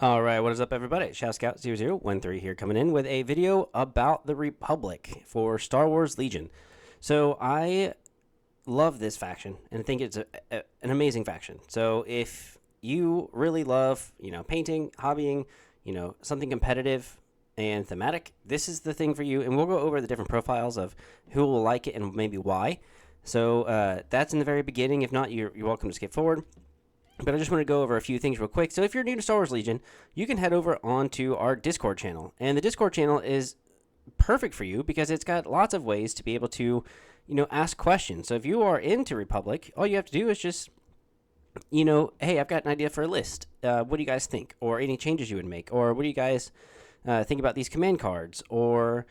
All right, what is up, everybody? Shadow Scout 0013 here, coming in with a video about the Republic for Star Wars Legion. So I love this faction, and I think it's an amazing faction. So if you really love, painting, hobbying, something competitive and thematic, this is the thing for you. And we'll go over the different profiles of who will like it and maybe why. So that's in the very beginning. If not, you're welcome to skip forward. But I just want to go over a few things real quick. So if you're new to Star Wars Legion, you can head over onto our Discord channel. And the Discord channel is perfect for you because it's got lots of ways to be able to, ask questions. So if you are into Republic, all you have to do is just, hey, I've got an idea for a list. What do you guys think? Or any changes you would make? Or what do you guys think about these command cards? Or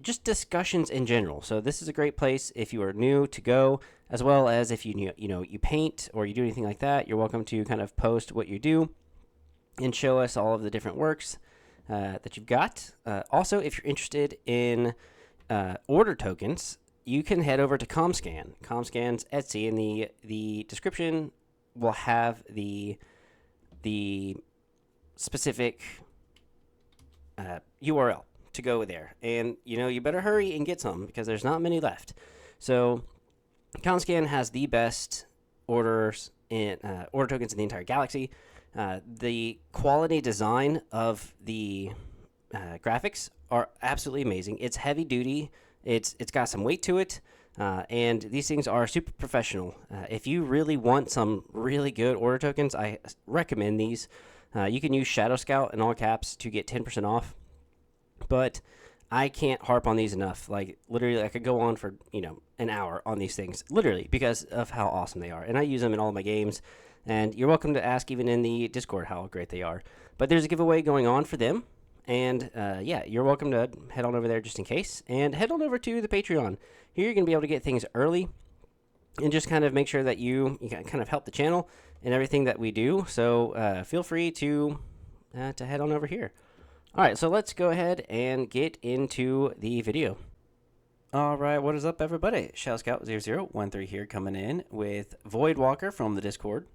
just discussions in general. So this is a great place if you are new to go, as well as if you paint or you do anything like that. You're welcome to kind of post what you do and show us all of the different works that you've got. Also, if you're interested in order tokens, you can head over to ComScan. ComScan's Etsy, and the description will have the specific URL to go there. And, you better hurry and get some because there's not many left. So ComScan has the best orders in order tokens in the entire galaxy. The quality design of the graphics are absolutely amazing. It's heavy duty. It's got some weight to it. And these things are super professional. If you really want some really good order tokens, I recommend these. You can use Shadow Scout in all caps to get 10% off. But I can't harp on these enough. Like, literally, I could go on for, an hour on these things, literally, because of how awesome they are. And I use them in all of my games. And you're welcome to ask even in the Discord how great they are. But there's a giveaway going on for them. And, you're welcome to head on over there just in case. And head on over to the Patreon. Here you're going to be able to get things early and just kind of make sure that you can kind of help the channel and everything that we do. So feel free to head on over here. All right, so let's go ahead and get into the video. All right, what is up, everybody? Shadow Scout 0013 here, coming in with Voidwalker from the Discord.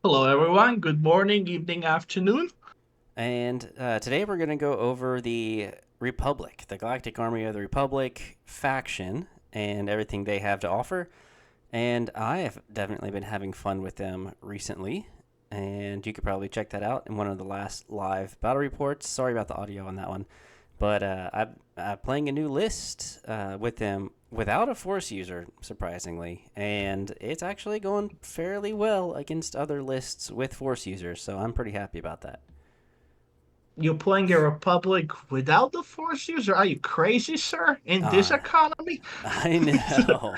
Hello, everyone. Good morning, evening, afternoon. And today we're going to go over the Republic, the Galactic Army of the Republic faction, and everything they have to offer. And I have definitely been having fun with them recently. And you could probably check that out in one of the last live battle reports. Sorry about the audio on that one. But I'm playing a new list with them without a Force user, surprisingly. And it's actually going fairly well against other lists with Force users. So I'm pretty happy about that. You're playing a Republic without the Force user? Are you crazy, sir? In this economy? I know.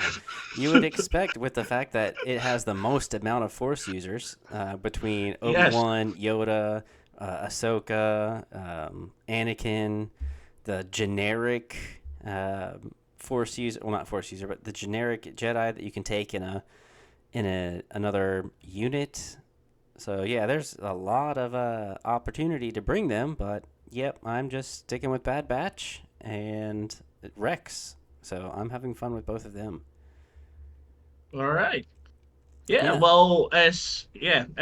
You would expect with the fact that it has the most amount of Force users between Yes. Obi-Wan, Yoda, Ahsoka, Anakin, the generic Force user, well, not Force user, but the generic Jedi that you can take in another unit. So yeah, there's a lot of opportunity to bring them, but yep, I'm just sticking with Bad Batch and Rex. So I'm having fun with both of them. All right. Yeah, Yeah. well, as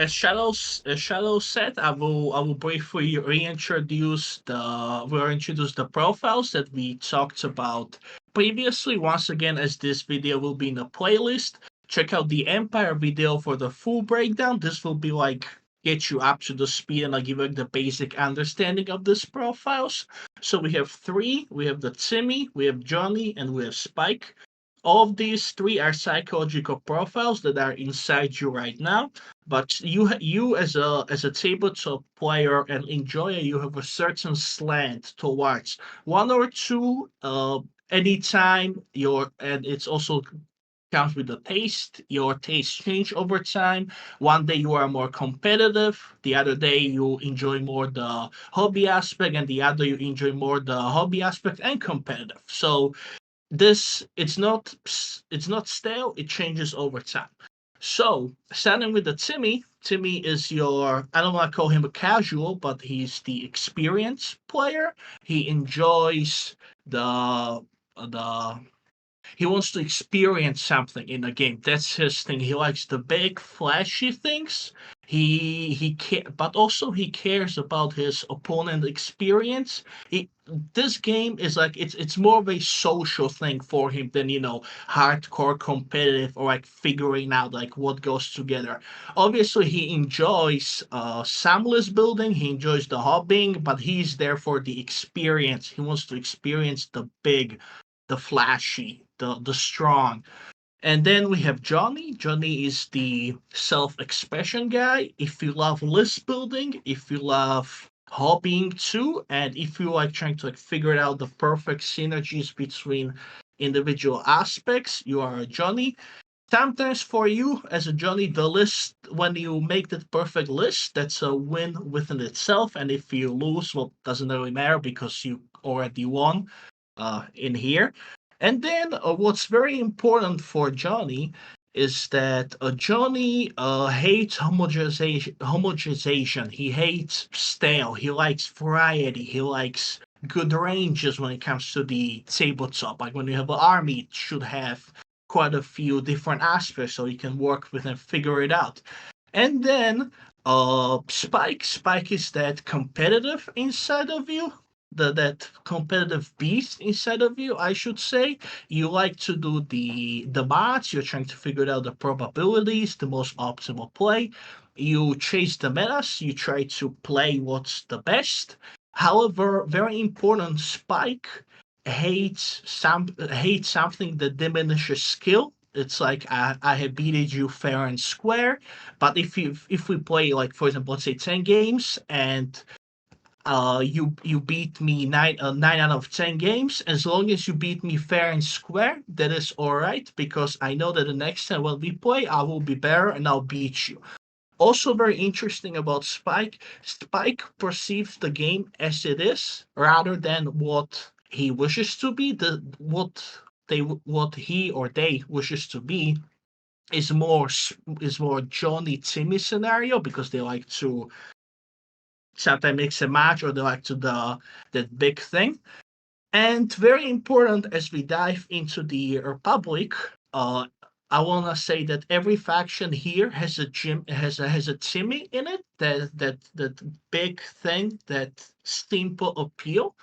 Shadow said, I will briefly reintroduce the profiles that we talked about previously. Once again, as this video will be in a playlist, check out the Empire video for the full breakdown. This will be like get you up to the speed and I'll give you the basic understanding of these profiles. So we have three. We have the Timmy, we have Johnny, and we have Spike. All of these three are psychological profiles that are inside you right now, but you as a tabletop player and enjoyer, you have a certain slant towards one or two anytime your and it's also comes with the taste. Your tastes change over time. One day you are more competitive, the other day you enjoy more the hobby aspect, and the other you enjoy more the hobby aspect and competitive. So this it's not stale, it changes over time. So starting with the Timmy is your, I don't want to call him a casual, but he's the experienced player. He enjoys the he wants to experience something in a game. That's his thing. He likes the big flashy things. But also he cares about his opponent experience. This game is like it's more of a social thing for him than hardcore competitive or like figuring out like what goes together. Obviously, he enjoys some list building, he enjoys the hobbying, but he's there for the experience. He wants to experience the big, the flashy, the strong. And then we have Johnny. Johnny is the self-expression guy. If you love list building, if you love hobbying too, and if you like trying to like figure out the perfect synergies between individual aspects, you are a Johnny. Sometimes for you as a Johnny, the list, when you make that perfect list, that's a win within itself. And if you lose, well, doesn't really matter because you already won in here. And then what's very important for Johnny is that Johnny hates homogenization. He hates stale. He likes variety. He likes good ranges when it comes to the tabletop. Like when you have an army, it should have quite a few different aspects so you can work with and figure it out. And then Spike is that competitive inside of you, that competitive beast inside of you, I should say. You like to do the maths, you're trying to figure out the probabilities, the most optimal play. You chase the metas, you try to play what's the best. However, very important, Spike hates something that diminishes skill. It's like I have beaten you fair and square, but if we play like for example, let's say 10 games, and you beat me nine out of 10 games, as long as you beat me fair and square, that is all right because I know that the next time when we play, I will be better and I'll beat you. Also, very interesting about Spike. Spike perceives the game as it is rather than what he wishes to be. What he or they wishes to be is more Johnny Timmy scenario because they like to sometimes mix and match or they like to the that big thing. And very important as we dive into the Republic, uh, I wanna say that every faction here has a Timmy in it. That big thing, that simple appeal.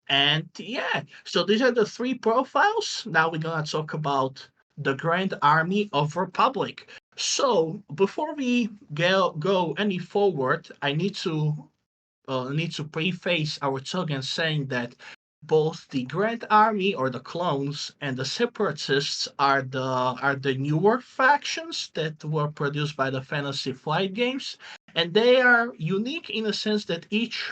And yeah, so these are the three profiles. Now we're gonna talk about the Grand Army of Republic. So before we go any forward, I need to preface our talk and saying that both the Grand Army or the clones and the Separatists are the newer factions that were produced by the Fantasy Flight games, and they are unique in the sense that each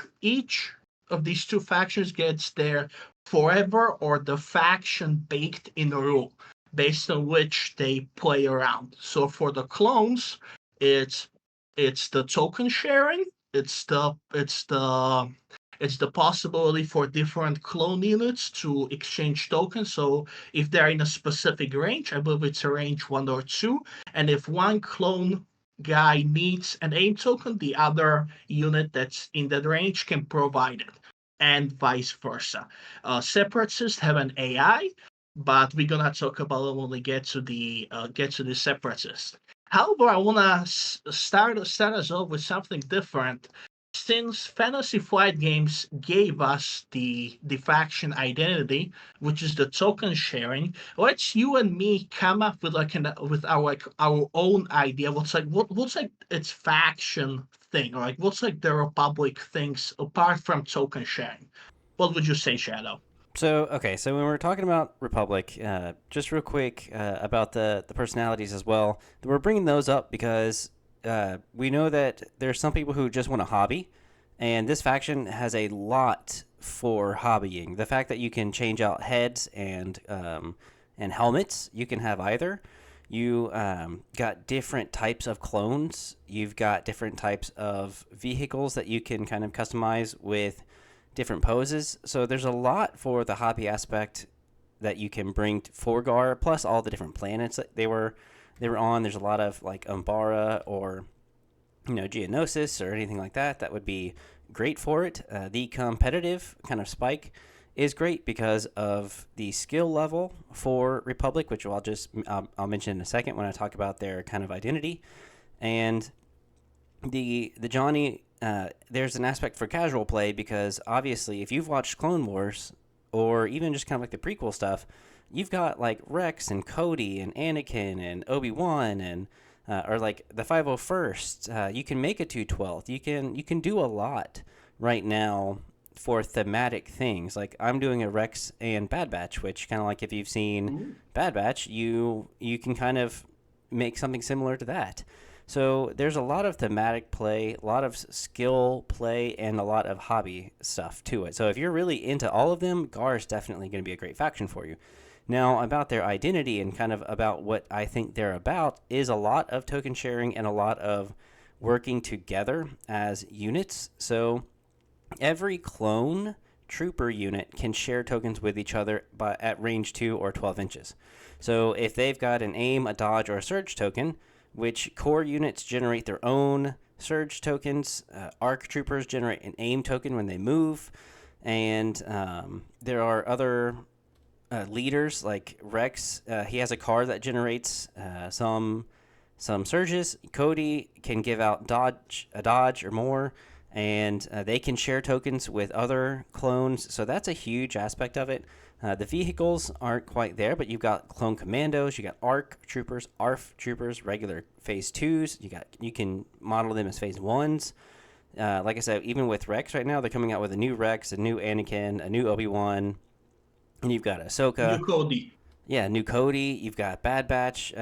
of these two factions gets their forever or the faction baked in rule based on which they play around. So for the clones, it's it's the token sharing, it's the possibility for different clone units to exchange tokens. So if they're in a specific range, I believe it's a range 1 or 2, and if one clone guy needs an aim token, the other unit that's in that range can provide it, and vice versa. Separatists have an AI, but we're gonna talk about it when we get to the separatists. However, I wanna start us off with something different. Since Fantasy Flight games gave us the faction identity, which is the token sharing, let's you and me come up with with our own idea. What's like its faction thing, or like what's like the Republic things apart from token sharing? What would you say, Shadow? So when we're talking about Republic, just real quick about the personalities as well, we're bringing those up because we know that there's some people who just want a hobby, and this faction has a lot for hobbying. The fact that you can change out heads and helmets, you can have either. You got different types of clones. You've got different types of vehicles that you can kind of customize with different poses. So there's a lot for the hobby aspect that you can bring for GAR, plus all the different planets that they were on. There's a lot of like Umbara or Geonosis or anything like that. That would be great for it. The competitive kind of Spike is great because of the skill level for Republic, which I'll mention in a second when I talk about their kind of identity. And the Johnny, there's an aspect for casual play because obviously if you've watched Clone Wars or even just kind of like the prequel stuff, you've got like Rex and Cody and Anakin and Obi-Wan and or like the 501st. You can make a 212th. You can do a lot right now for thematic things. Like I'm doing a Rex and Bad Batch, which kind of like if you've seen Ooh. Bad Batch, you can kind of make something similar to that. So there's a lot of thematic play, a lot of skill play, and a lot of hobby stuff to it. So if you're really into all of them, GAR is definitely going to be a great faction for you. Now, about their identity and kind of about what I think they're about is a lot of token sharing and a lot of working together as units. So every clone trooper unit can share tokens with each other at range 2 or 12 inches. So if they've got an aim, a dodge, or a surge token, which core units generate their own surge tokens, arc troopers generate an aim token when they move, and there are other leaders like Rex. He has a card that generates some surges. Cody can give out a dodge or more, and they can share tokens with other clones. So that's a huge aspect of it. The vehicles aren't quite there, but you've got clone commandos, you got ARC troopers, ARF troopers, regular phase twos. You can model them as phase ones. Like I said, even with Rex right now, they're coming out with a new Rex, a new Anakin, a new Obi-Wan, and you've got New Ahsoka. Cody. Yeah, new Cody. You've got Bad Batch.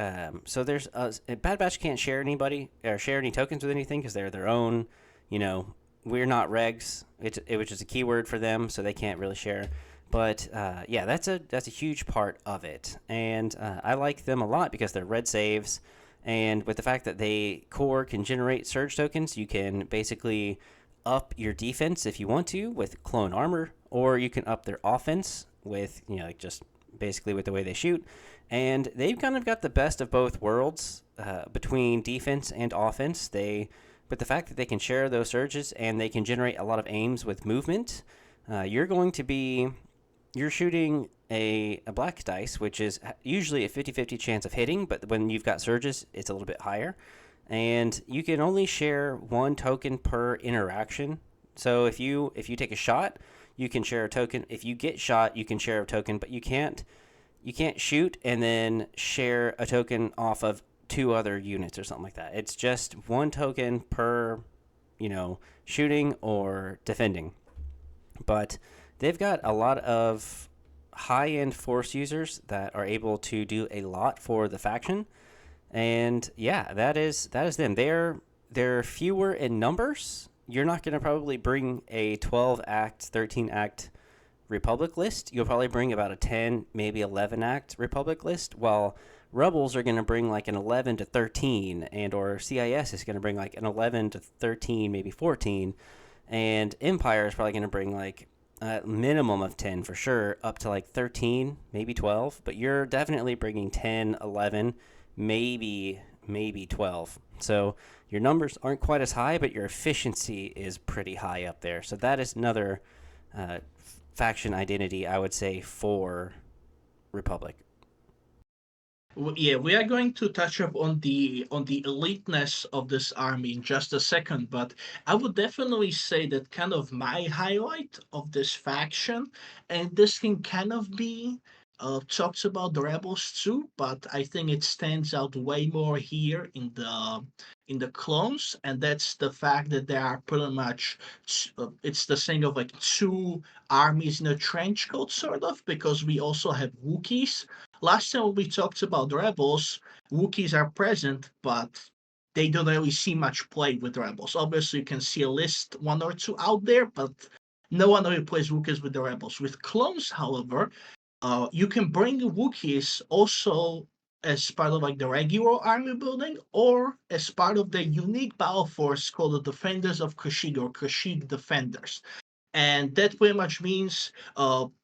So there's Bad Batch can't share anybody or share any tokens with anything because they're their own. You know, we're not regs. Which is a keyword for them, so they can't really share. But yeah, that's a huge part of it, and I like them a lot because they're red saves, and with the fact that they core can generate surge tokens, you can basically up your defense if you want to with clone armor, or you can up their offense with like just basically with the way they shoot. And they've kind of got the best of both worlds between defense and offense. But the fact that they can share those surges and they can generate a lot of aims with movement, you're shooting a black dice, which is usually a 50-50 chance of hitting, but when you've got surges, it's a little bit higher. And you can only share one token per interaction. So if you take a shot, you can share a token. If you get shot, you can share a token, but you can't shoot and then share a token off of two other units or something like that. It's just one token per, shooting or defending. But they've got a lot of high-end force users that are able to do a lot for the faction. And yeah, that is them. They're fewer in numbers. You're not going to probably bring a 12 act, 13 act Republic list. You'll probably bring about a 10, maybe 11 act Republic list, while Rebels are going to bring like an 11 to 13, and or CIS is going to bring like an 11 to 13, maybe 14, and Empire is probably going to bring like a minimum of 10 for sure, up to like 13, maybe 12, but you're definitely bringing 10, 11, maybe 12. So your numbers aren't quite as high, but your efficiency is pretty high up there. So that is another uh, faction identity, I would say, for Republic. Yeah, we are going to touch up on the eliteness of this army in just a second, but I would definitely say that kind of my highlight of this faction, and this can kind of be talks about the rebels too, but I think it stands out way more here in the clones, and that's the fact that there are pretty much it's the thing of like two armies in a trench coat sort of, because we also have Wookiees. Last time we talked about rebels, Wookiees are present, but they don't really see much play with rebels. Obviously, you can see a list, one or two out there, but no one really plays Wookiees with the rebels. With clones, however, you can bring Wookiees also as part of like the regular army building or as part of the unique battle force called the Defenders of Kashyyyk or Kashyyyk Defenders. And that pretty much means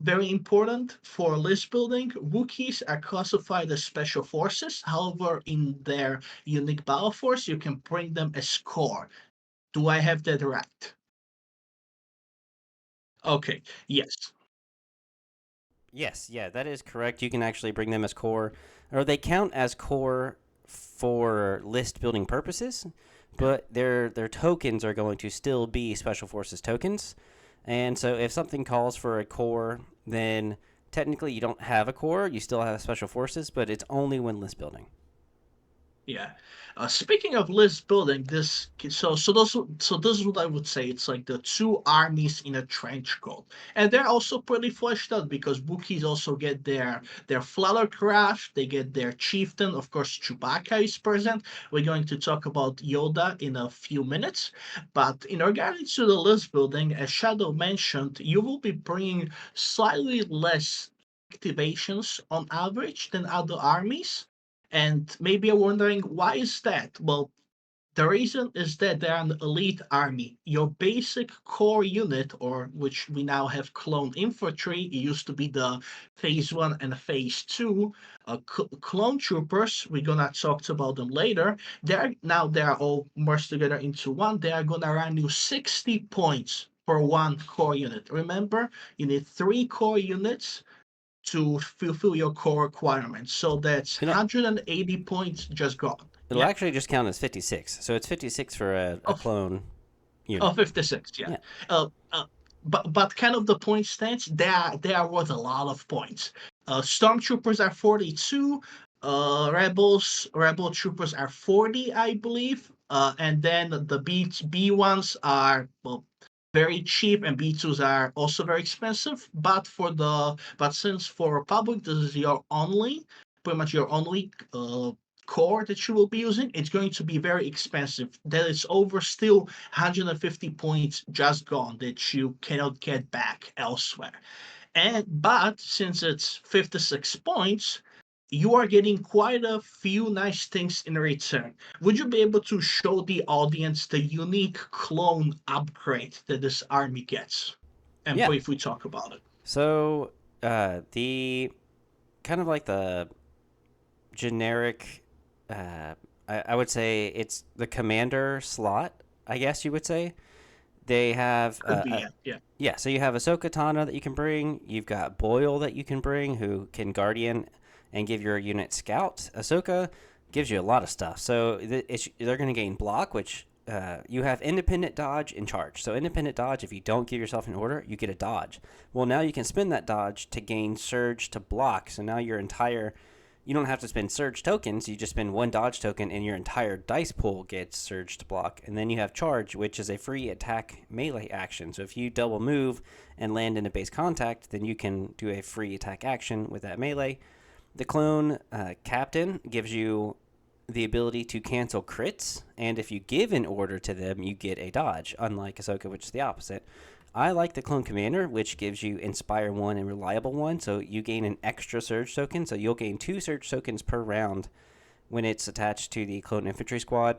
very important for list building. Wookiees are classified as special forces. However, in their unique battle force, you can bring them as core. Do I have that right? Okay. Yes. Yes, yeah, that is correct. You can actually bring them as core, or they count as core for list building purposes, but their tokens are going to still be Special Forces tokens. And so if something calls for a core, then technically you don't have a core, you still have Special Forces, but it's only when list building. Yeah. Speaking of list building, so this is what I would say. It's like the two armies in a trench coat, and they're also pretty fleshed out because Wookiees also get their Flattercraft, they get their chieftain. Of course, Chewbacca is present. We're going to talk about Yoda in a few minutes, but in regards to the list building, as Shadow mentioned, you will be bringing slightly less activations on average than other armies, and maybe you're wondering, why is that? Well, the reason is that they're an elite army. Your basic core unit, or which we now have clone infantry, it used to be the phase 1 and phase 2 clone troopers. We're gonna talk about them later. They're all merged together into one. They are gonna run you 60 points for one core unit. Remember, you need 3 core units to fulfill your core requirements. So that's You know, 180 points just gone. it'll Yeah. actually just count as 56. So it's 56 for a Of clone Oh, unit. 56, yeah. Yeah. Uh, uh, but kind of the point stats, they are worth a lot of points. Stormtroopers are 42. Rebel troopers are 40, I believe. And then the B ones are, well, very cheap, and B2s are also very expensive. But since for Republic this is your only, pretty much your only core that you will be using, it's going to be very expensive. That is over still 150 points just gone that you cannot get back elsewhere. But since it's 56 points, you are getting quite a few nice things in return. Would you be able to show the audience the unique clone upgrade that this army gets, and Yeah. briefly talk about it? So the kind of like the generic, I would say it's the commander slot, I guess you would say. They have, Could be, yeah, yeah. yeah, so you have Ahsoka Tano that you can bring. You've got Boyle that you can bring, who can Guardian and give your unit Scout. Ahsoka gives you a lot of stuff. So they're going to gain block, which you have independent dodge and charge. So independent dodge, if you don't give yourself an order, you get a dodge. Well, now you can spend that dodge to gain surge to block. So now you don't have to spend surge tokens. You just spend one dodge token, and your entire dice pool gets surge to block. And then you have charge, which is a free attack melee action. So if you double move and land in a base contact, then you can do a free attack action with that melee. The clone captain gives you the ability to cancel crits, and if you give an order to them, you get a dodge, unlike Ahsoka, which is the opposite. I like the Clone Commander, which gives you Inspire 1 and Reliable 1, so you gain an extra Surge token, so you'll gain 2 Surge tokens per round when it's attached to the Clone Infantry Squad.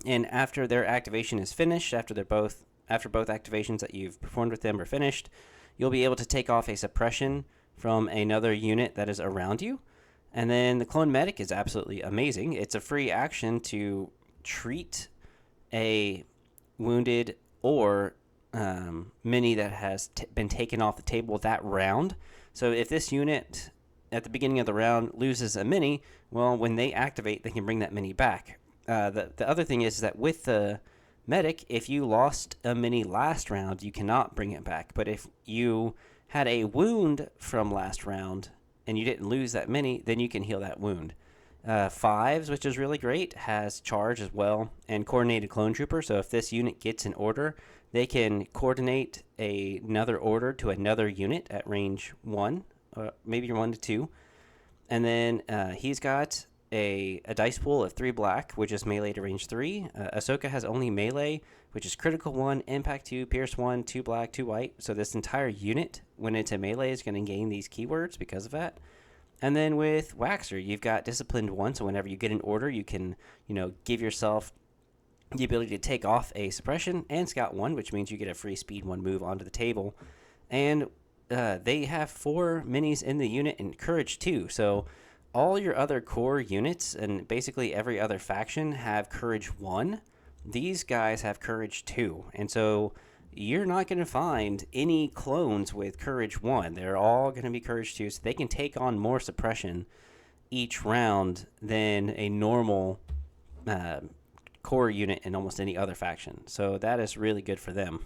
And after their activation is finished, after both activations that you've performed with them are finished, you'll be able to take off a suppression from another unit that is around you. And then the Clone Medic is absolutely amazing. It's a free action to treat a wounded or mini that has been taken off the table that round. So if this unit at the beginning of the round loses a mini, well, when they activate, they can bring that mini back. The other thing is that with the medic, if you lost a mini last round, you cannot bring it back. But if you had a wound from last round and you didn't lose that mini, then you can heal that wound. Fives, which is really great, has charge as well, and coordinated clone trooper. So if this unit gets an order, they can coordinate another order to another unit at range 1, maybe 1 to 2. And then he's got a dice pool of 3 black, which is melee to range 3. Ahsoka has only melee, which is critical 1, impact 2, pierce 1, 2 black, 2 white. So this entire unit, when it's a melee, is going to gain these keywords because of that. And then with Waxer, you've got disciplined 1, so whenever you get an order, you can, give yourself the ability to take off a suppression, and Scout 1, which means you get a free speed 1 move onto the table. And they have 4 minis in the unit and courage 2. So all your other core units and basically every other faction have courage 1. These guys have courage 2. And so you're not going to find any clones with courage 1. They're all going to be courage 2, so they can take on more suppression each round than a normal core unit in almost any other faction. So that is really good for them.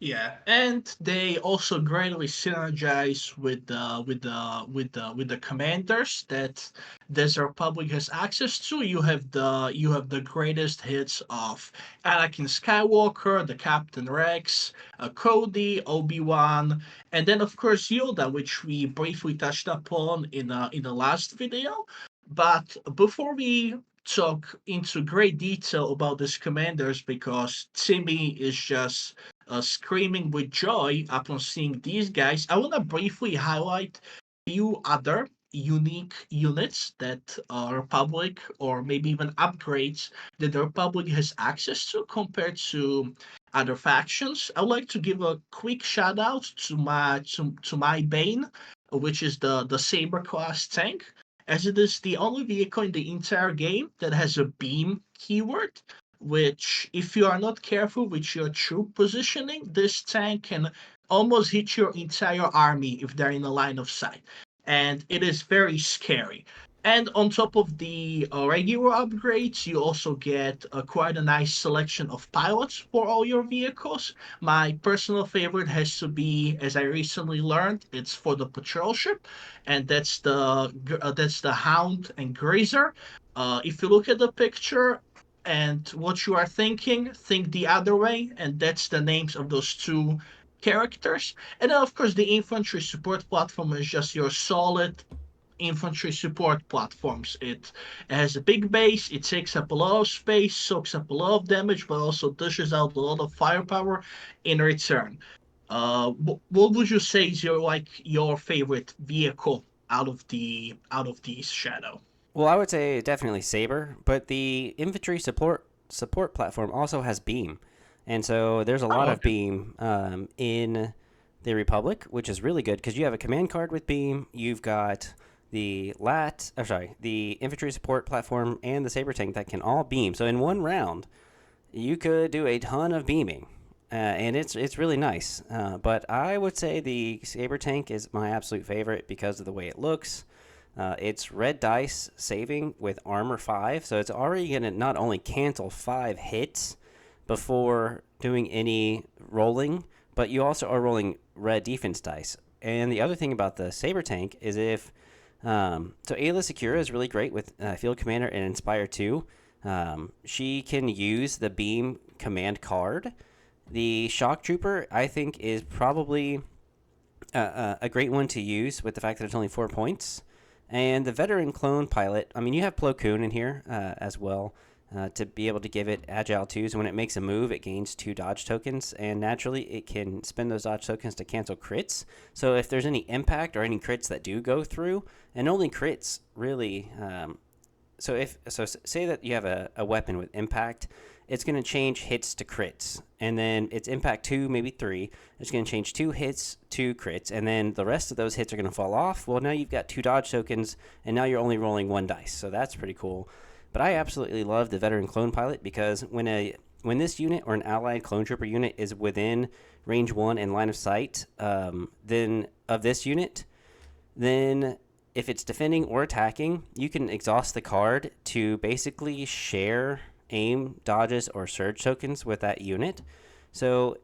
Yeah, and they also greatly synergize with the commanders that Desert Republic has access to. You have the greatest hits of Anakin Skywalker, the Captain Rex, Cody, Obi-Wan, and then of course Yoda, which we briefly touched upon in the last video. But before we talk into great detail about these commanders, because Timmy is just screaming with joy upon seeing these guys, I want to briefly highlight a few other unique units that Republic, or maybe even upgrades that the Republic has access to compared to other factions. I would like to give a quick shout out to my Bane, which is the Saber class tank, as it is the only vehicle in the entire game that has a beam keyword, which, if you are not careful with your troop positioning, this tank can almost hit your entire army if they're in a line of sight. And it is very scary. And on top of the regular upgrades, you also get quite a nice selection of pilots for all your vehicles. My personal favorite has to be, as I recently learned, it's for the patrol ship, and that's the Hound and Grazer. If you look at the picture, and what you are thinking, think the other way, and that's the names of those two characters. And then, of course, the infantry support platform is just your solid infantry support platforms. It has a big base, it takes up a lot of space, soaks up a lot of damage, but also dishes out a lot of firepower in return. What would you say is your favorite vehicle out of these, Shadow? Well, I would say definitely Saber, but the infantry support platform also has beam, and so there's a lot Oh, of okay. beam in the Republic, which is really good because you have a command card with beam. You've got the infantry support platform and the Saber tank that can all beam. So in one round, you could do a ton of beaming, and it's really nice. But I would say the Saber tank is my absolute favorite because of the way it looks. It's red dice saving with armor 5, so it's already going to not only cancel 5 hits before doing any rolling, but you also are rolling red defense dice. And the other thing about the Saber tank is so Ayla Secura is really great with Field Commander and Inspire 2. She can use the Beam command card. The Shock Trooper, I think, is probably a great one to use with the fact that it's only 4 points. And the veteran clone pilot, I mean, you have Plo Koon in here as well to be able to give it Agile 2. So when it makes a move, it gains 2 dodge tokens. And naturally, it can spend those dodge tokens to cancel crits. So if there's any impact or any crits that do go through, and only crits really. Say that you have a weapon with impact, it's going to change hits to crits, and then it's impact 2, maybe 3. It's going to change 2 hits to crits, and then the rest of those hits are going to fall off. Well, now you've got 2 dodge tokens, and now you're only rolling 1 dice, so that's pretty cool. But I absolutely love the veteran clone pilot because when this unit or an allied clone trooper unit is within range 1 and line of sight, then of this unit, then if it's defending or attacking, you can exhaust the card to basically share aim, dodges, or surge tokens with that unit. So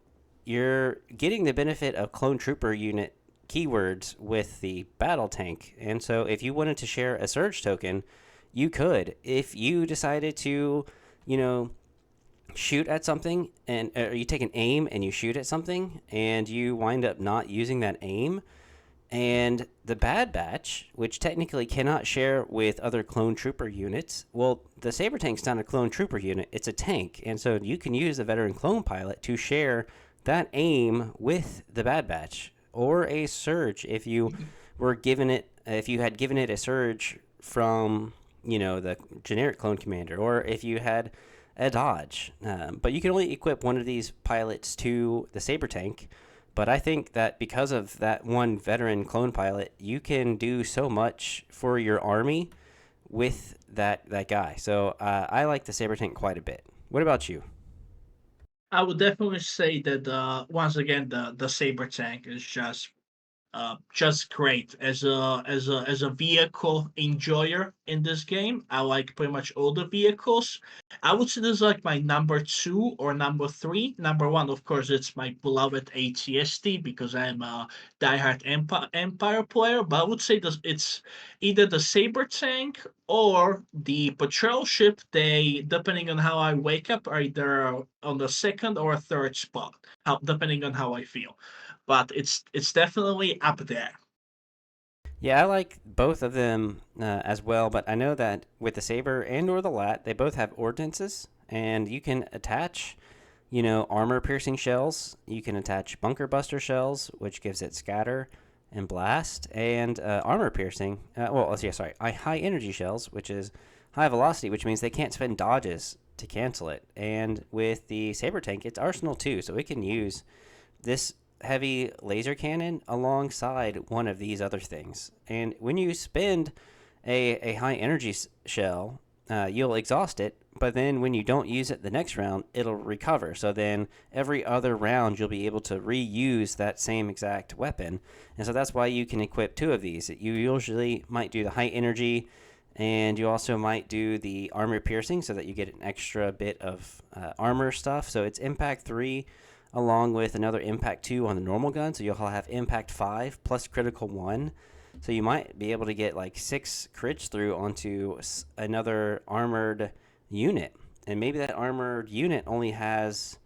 you're getting the benefit of clone trooper unit keywords with the battle tank. And so if you wanted to share a surge token, you could. If you decided to, you know, shoot at something and you take an aim and you shoot at something and you wind up not using that aim, and the Bad Batch, which technically cannot share with other clone trooper units, well, the Saber Tank's not a clone trooper unit, it's a tank. And so you can use the veteran clone pilot to share that aim with the Bad Batch or a surge if you if you had given it a surge from, the generic clone commander, or if you had a dodge. But you can only equip one of these pilots to the Saber Tank. But I think that because of that one veteran clone pilot, you can do so much for your army with that guy. So I like the Saber Tank quite a bit. What about you? I would definitely say that once again the saber tank is just Just great as a vehicle enjoyer in this game. I like pretty much all the vehicles. I would say this is like my number two or number three. Number one, of course, it's my beloved ATST because I'm a diehard Empire player. But I would say this it's either the saber tank or the patrol ship. They, depending on how I wake up, are either on the second or third spot, depending on how I feel. But it's definitely up there. Yeah, I like both of them as well, but I know that with the saber and or the lat, they both have ordnances, and you can attach, armor piercing shells. You can attach bunker buster shells, which gives it scatter and blast, and armor piercing. Well, let's see, sorry, high energy shells, which is high velocity, which means they can't spend dodges to cancel it. And with the saber tank, it's arsenal too, so it can use this heavy laser cannon alongside one of these other things. And when you spend a high energy shell, you'll exhaust it, but then when you don't use it the next round, it'll recover. So then every other round, you'll be able to reuse that same exact weapon. And so that's why you can equip two of these. You usually might do the high energy, and you also might do the armor piercing so that you get an extra bit of armor stuff. So it's impact 3 along with another impact 2 on the normal gun. So you'll have impact 5 plus critical 1. So you might be able to get like 6 crits through onto another armored unit. And maybe that armored unit only has,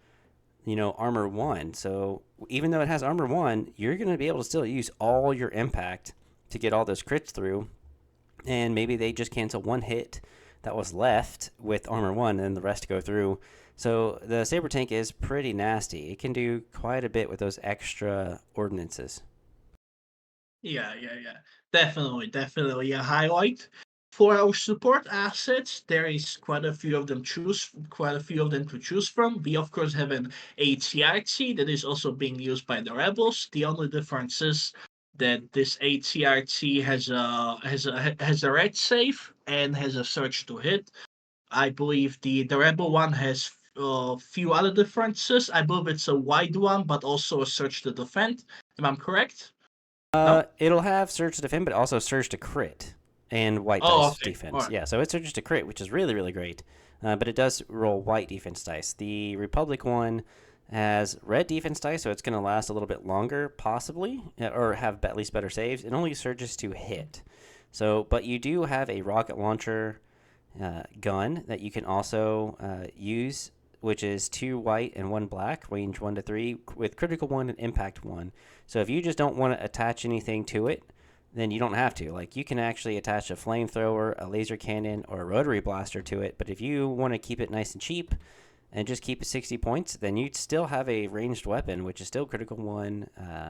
armor 1. So even though it has armor 1, you're going to be able to still use all your impact to get all those crits through. And maybe they just cancel one hit that was left with armor 1 and the rest go through. So the saber tank is pretty nasty. It can do quite a bit with those extra ordnances. Yeah. Definitely a highlight. For our support assets, there is quite a few of them to choose from. We of course have an ATRT that is also being used by the rebels. The only difference is that this ATRT has a red save and has a search to hit. I believe the rebel one has a few other differences. I believe it's a wide one, but also a search to defend. Am I correct? No? It'll have surge to defend, but also surge to crit and white Oh, dice okay. All defense. right. Yeah, so it surges to crit, which is really, really great. But it does roll white defense dice. The Republic one has red defense dice, so it's going to last a little bit longer, possibly, or have at least better saves. It only surges to hit. So, but you do have a rocket launcher gun that you can also use, which is 2 white and 1 black, range 1 to 3, with critical 1 and impact 1. So if you just don't want to attach anything to it, then you don't have to. Like, you can actually attach a flamethrower, a laser cannon, or a rotary blaster to it. But if you want to keep it nice and cheap and just keep it 60 points, then you'd still have a ranged weapon, which is still critical 1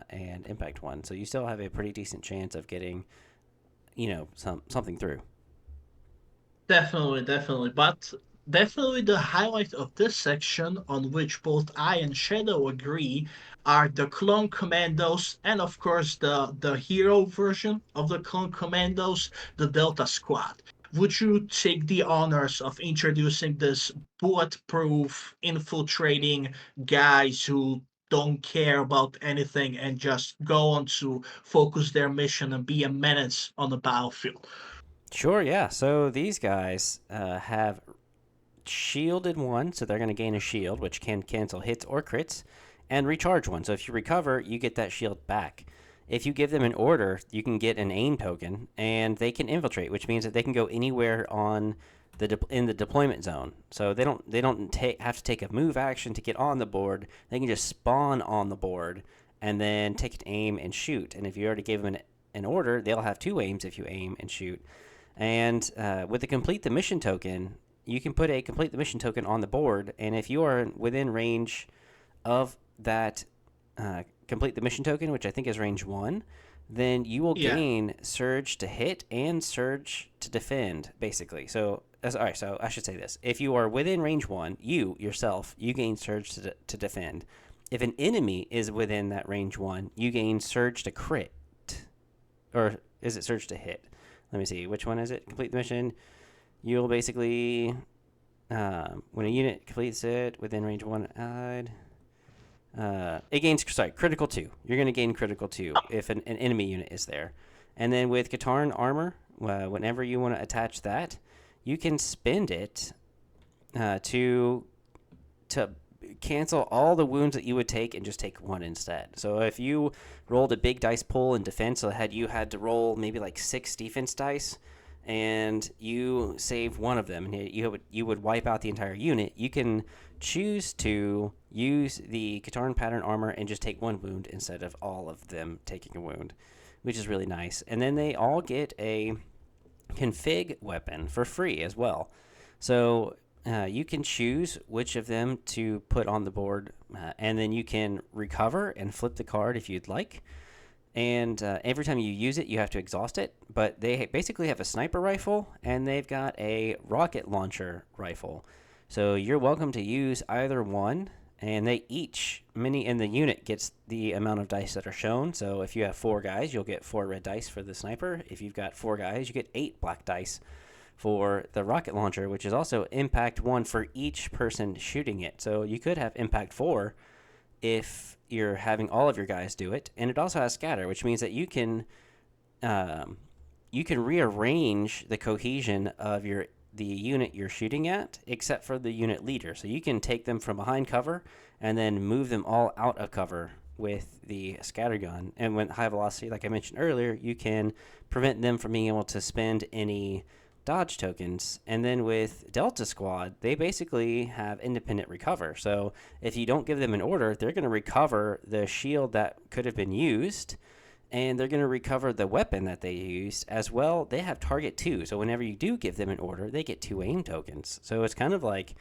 and impact 1. So you still have a pretty decent chance of getting, something through. Definitely. But definitely the highlight of this section, on which both I and Shadow agree, are the clone commandos and of course the hero version of the clone commandos, the Delta Squad. Would you take the honors of introducing this bulletproof, infiltrating guys who don't care about anything and just go on to focus their mission and be a menace on the battlefield? Sure, yeah. So these guys have shielded 1, so they're going to gain a shield, which can cancel hits or crits, and recharge 1. So if you recover, you get that shield back. If you give them an order, you can get an aim token, and they can infiltrate, which means that they can go anywhere on in the deployment zone. So they don't have to take a move action to get on the board. They can just spawn on the board and then take an aim and shoot. And if you already gave them an order, they'll have 2 aims if you aim and shoot. And with the complete the mission token, you can put a complete the mission token on the board, and if you are within range of that complete the mission token, which I think is range 1, then you will Yeah. gain surge to hit and surge to defend, basically. So, all right, so I should say this. If you are within range 1, you gain surge to defend. If an enemy is within that range 1, you gain surge to crit. Or is it surge to hit? Let me see. Which one is it? Complete the mission. You'll basically, when a unit completes it within range 1, It gains, sorry, critical 2. You're going to gain critical 2 if an enemy unit is there. And then with Katarn armor, whenever you want to attach that, you can spend it to cancel all the wounds that you would take and just take one instead. So if you rolled a big dice pool in defense, so you had to roll maybe like 6 defense dice, and you save one of them, and you would wipe out the entire unit, you can choose to use the Katarn pattern armor and just take one wound instead of all of them taking a wound, which is really nice. And then they all get a config weapon for free as well. So you can choose which of them to put on the board, and then you can recover and flip the card if you'd like. And every time you use it, you have to exhaust it. But they basically have a sniper rifle, and they've got a rocket launcher rifle. So you're welcome to use either one, and they each, many in the unit, gets the amount of dice that are shown. So if you have 4 guys, you'll get 4 red dice for the sniper. If you've got 4 guys, you get 8 black dice for the rocket launcher, which is also impact 1 for each person shooting it. So you could have impact 4 if you're having all of your guys do it. And it also has scatter, which means that you can rearrange the cohesion of the unit you're shooting at, except for the unit leader. So you can take them from behind cover and then move them all out of cover with the scatter gun. And when high velocity, like I mentioned earlier, you can prevent them from being able to spend any dodge tokens. And then with Delta Squad, they basically have independent recover. So if you don't give them an order, they're going to recover the shield that could have been used, and they're going to recover the weapon that they used as well. They have target 2, so whenever you do give them an order, they get 2 aim tokens. So it's kind of like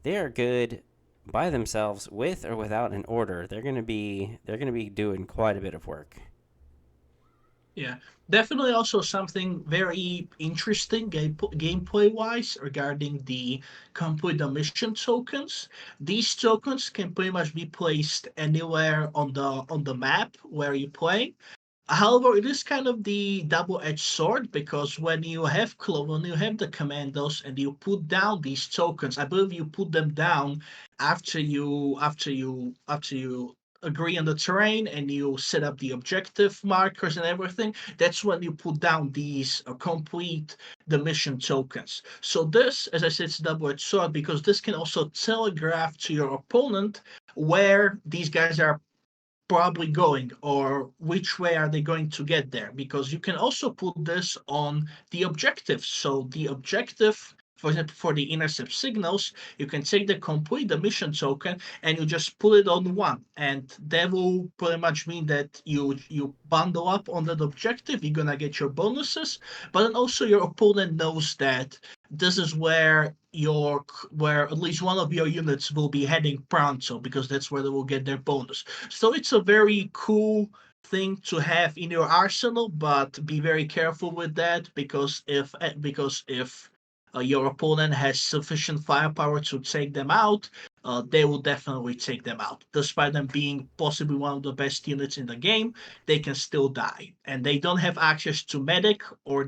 they are good by themselves with or without an order. They're going to be doing quite a bit of work. Yeah, definitely also something very interesting gameplay wise regarding the complete the mission tokens. These tokens can pretty much be placed anywhere on the map where you play. However, it is kind of the double-edged sword because when you have the commandos and you put down these tokens, I believe you put them down after you agree on the terrain and you set up the objective markers and everything. That's when you put down these complete the mission tokens. So this, as I said, it's a double-edged sword because this can also telegraph to your opponent where these guys are probably going or which way are they going to get there, because you can also put this on the objective. So the objective, for example, for the intercept signals, you can take the complete the mission token and you just put it on one, and that will pretty much mean that you bundle up on that objective, you're gonna get your bonuses, but then also your opponent knows that this is where at least one of your units will be heading pronto, because that's where they will get their bonus. So it's a very cool thing to have in your arsenal, but be very careful with that because if your opponent has sufficient firepower to take them out, they will definitely take them out. Despite them being possibly one of the best units in the game, they can still die, and they don't have access to medic or uh,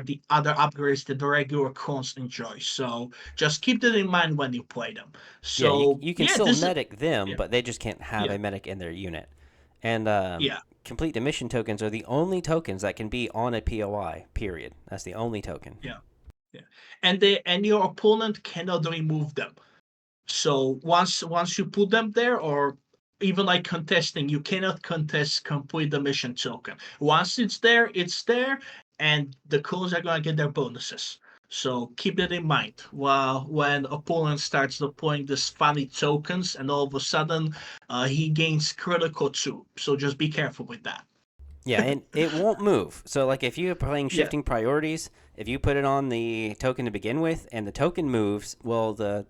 the other upgrades that the regular clones enjoy. So just keep that in mind when you play them. Yeah, So you can yeah, still this is medic them, yeah, but they just can't have yeah, a medic in their unit. And yeah, complete the mission tokens are the only tokens that can be on a POI, period. That's the only token. yeah, yeah. And your opponent cannot remove them. So once you put them there, or even like contesting, you cannot contest complete the mission token. Once it's there, and the clones are gonna get their bonuses. So keep that in mind. While when opponent starts deploying these funny tokens, and all of a sudden he gains critical too. So just be careful with that. Yeah, and it won't move. So, like, if you're playing Yeah, shifting priorities, if you put it on the token to begin with, and the token moves, well, the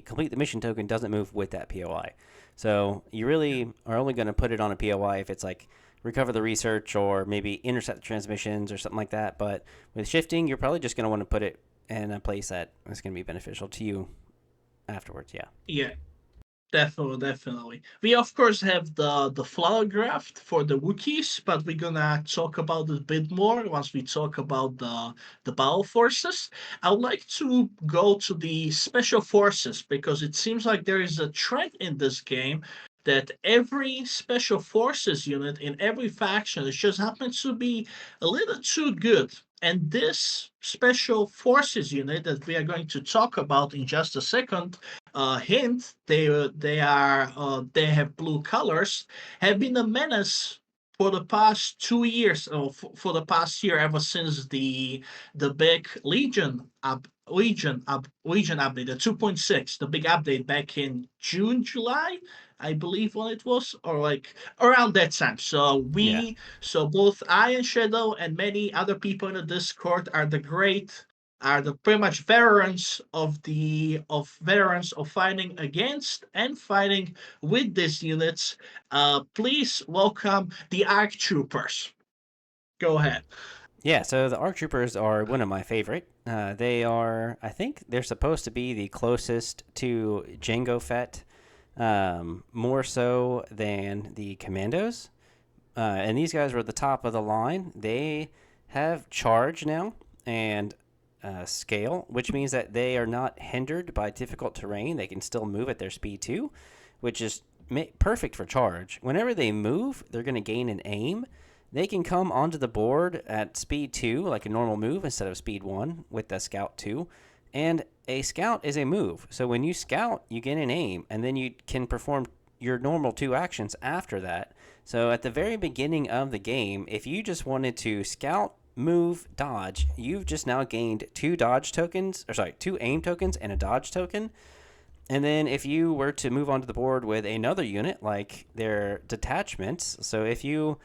complete the mission token doesn't move with that POI. So you yeah, really are only going to put it on a POI if it's like recover the research or maybe intercept the transmissions or something like that. But with shifting, you're probably just going to want to put it in a place that is going to be beneficial to you afterwards. Yeah. yeah. Definitely, definitely. We of course have the flower graft for the Wookiees, but we're gonna talk about it a bit more once we talk about the battle forces. I would like to go to the special forces because it seems like there is a trend in this game that every special forces unit in every faction it just happens to be a little too good. And this special forces unit that we are going to talk about in just a second, hint they have blue colors, have been a menace for the past 2 years, or for the past year, ever since the big Legion update, the 2.6, the big update back in June, July, I believe when it was, or like around that time. Yeah. So both I and Shadow and many other people in the Discord are the pretty much veterans of fighting against and fighting with these units. Please welcome the ARC Troopers. Go ahead. Yeah, so the ARC Troopers are one of my favorite. They are, I think, they're supposed to be the closest to Jango Fett, more so than the Commandos. And these guys were at the top of the line. They have charge now and scale, which means that they are not hindered by difficult terrain. They can still move at their speed too, which is perfect for charge. Whenever they move, they're going to gain an aim. They can come onto the board at speed 2, like a normal move, instead of speed 1 with the scout 2. And a scout is a move. So when you scout, you get an aim, and then you can perform your normal 2 actions after that. So at the very beginning of the game, if you just wanted to scout, move, dodge, you've just now gained 2 dodge tokens, or sorry, 2 aim tokens and a dodge token. And then if you were to move onto the board with another unit, like their detachments, so if you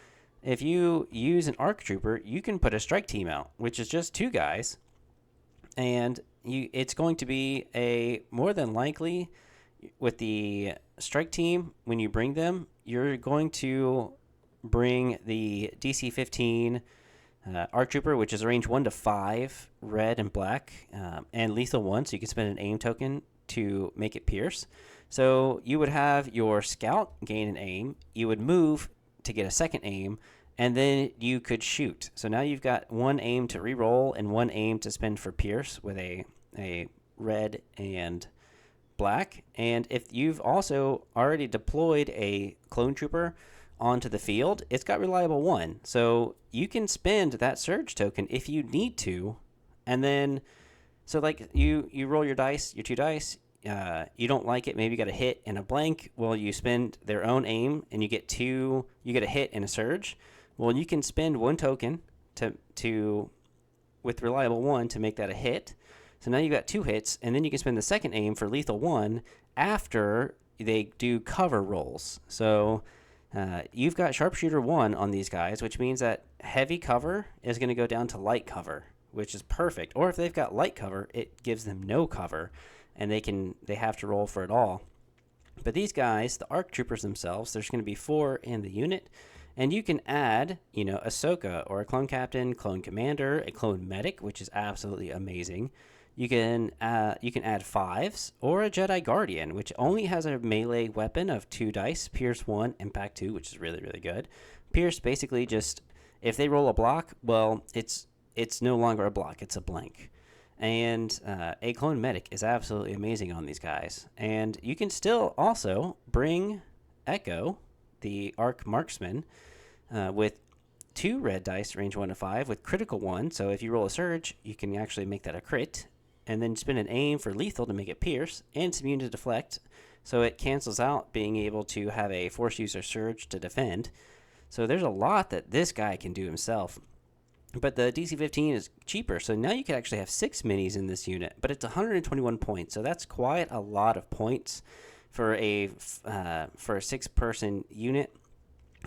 use an ARC Trooper, you can put a strike team out, which is just 2 guys, and it's going to be a more than likely with the strike team when you bring them, you're going to bring the DC 15 ARC Trooper, which is range 1 to 5, red and black, and lethal 1, so you can spend an aim token to make it pierce. So you would have your scout gain an aim, you would move to get a second aim, and then you could shoot. So now you've got 1 aim to reroll and 1 aim to spend for pierce with a red and black. And if you've also already deployed a clone trooper onto the field, it's got reliable 1. So you can spend that surge token if you need to. And then, so like you roll your dice, your 2 dice, you don't like it, maybe you got a hit and a blank. Well, you spend their own aim and you get a hit and a surge. Well, you can spend 1 token to with reliable 1 to make that a hit. So now you've got 2 hits, and then you can spend the second aim for lethal 1 after they do cover rolls. So you've got sharpshooter 1 on these guys, which means that heavy cover is going to go down to light cover, which is perfect. Or if they've got light cover, it gives them no cover, and they have to roll for it all. But these guys, the ARC Troopers themselves, there's going to be 4 in the unit, and you can add, Ahsoka or a clone captain, clone commander, a clone medic, which is absolutely amazing. You can add 5s or a Jedi Guardian, which only has a melee weapon of 2 dice, Pierce 1, Impact 2, which is really, really good. Pierce basically just, if they roll a block, well, it's no longer a block, it's a blank. And a clone medic is absolutely amazing on these guys. And you can still also bring Echo, the ARC marksman, with 2 red dice, range 1 to 5, with critical 1. So if you roll a surge, you can actually make that a crit. And then spin an aim for lethal to make it pierce, and it's immune to deflect. So it cancels out being able to have a force user surge to defend. So there's a lot that this guy can do himself. But the DC-15 is cheaper, so now you can actually have 6 minis in this unit, but it's 121 points, so that's quite a lot of points for a 6-person unit.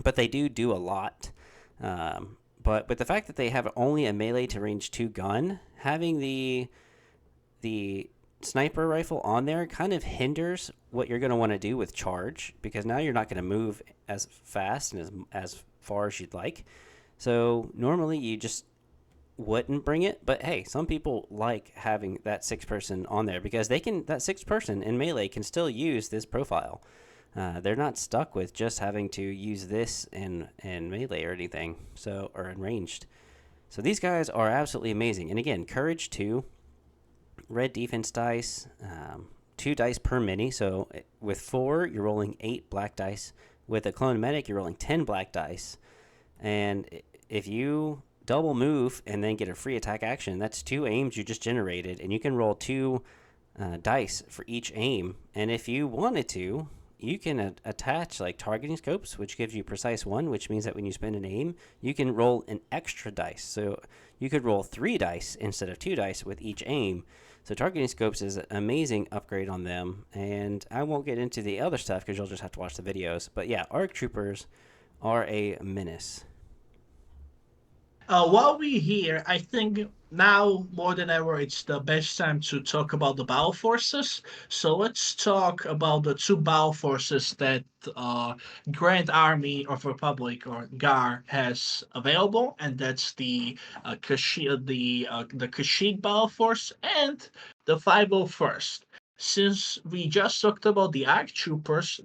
But they do a lot. But with the fact that they have only a melee to range 2 gun, having the sniper rifle on there kind of hinders what you're going to want to do with charge, because now you're not going to move as fast and as far as you'd like. So normally you just wouldn't bring it, but hey, some people like having that sixth person on there because that sixth person in melee can still use this profile. They're not stuck with just having to use this in melee or anything, or in ranged. So these guys are absolutely amazing. And again, courage 2, red defense dice, 2 dice per mini. So with 4, you're rolling 8 black dice. With a clone medic, you're rolling 10 black dice. And if you double move and then get a free attack action, that's 2 aims you just generated, and you can roll 2 dice for each aim. And if you wanted to, you can attach like targeting scopes, which gives you precise 1, which means that when you spend an aim, you can roll an extra dice. So you could roll 3 dice instead of 2 dice with each aim. So targeting scopes is an amazing upgrade on them. And I won't get into the other stuff because you'll just have to watch the videos. But yeah, ARC troopers are a menace. While we're here, I think now more than ever, it's the best time to talk about the battle forces. So let's talk about the 2 battle forces that Grand Army of Republic or GAR has available, and that's the the Kashyyyk battle force and the 501st. Since we just talked about the ARC troopers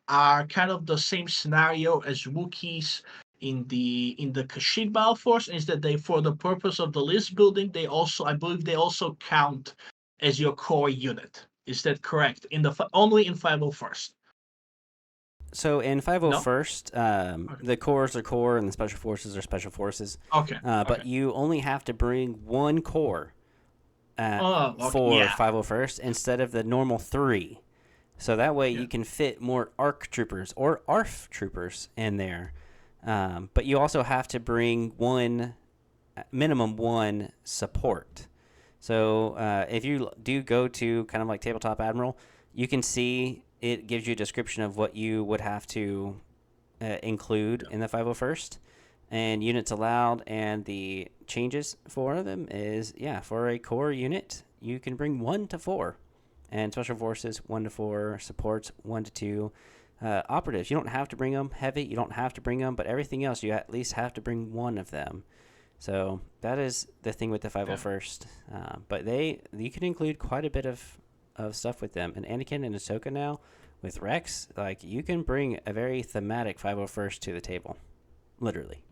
are kind of the same scenario as Wookiees in the Kashyyyk battle force, is that they, for the purpose of the list building, they also, I believe, they also count as your core unit. Is that correct? In the only in 501st. So in No. 501st, Okay. the cores are core and the special forces are special forces. Okay. Okay. But you only have to bring 1 core Oh. Okay. for Yeah. 501st instead of the normal 3. So that way Yeah. you can fit more ARC troopers or ARF troopers in there. But you also have to bring minimum 1 support. So if you do go to kind of like Tabletop Admiral, you can see it gives you a description of what you would have to include in the 501st and units allowed, and the changes for them is, for a core unit, you can bring 1 to 4, and special forces 1 to 4, supports 1 to 2. Operatives, you don't have to bring them. Heavy, you don't have to bring them, but everything else, you at least have to bring 1 of them. So that is the thing with the 501st. But you can include quite a bit of stuff with them. And Anakin and Ahsoka now, with Rex, like, you can bring a very thematic 501st to the table. Literally.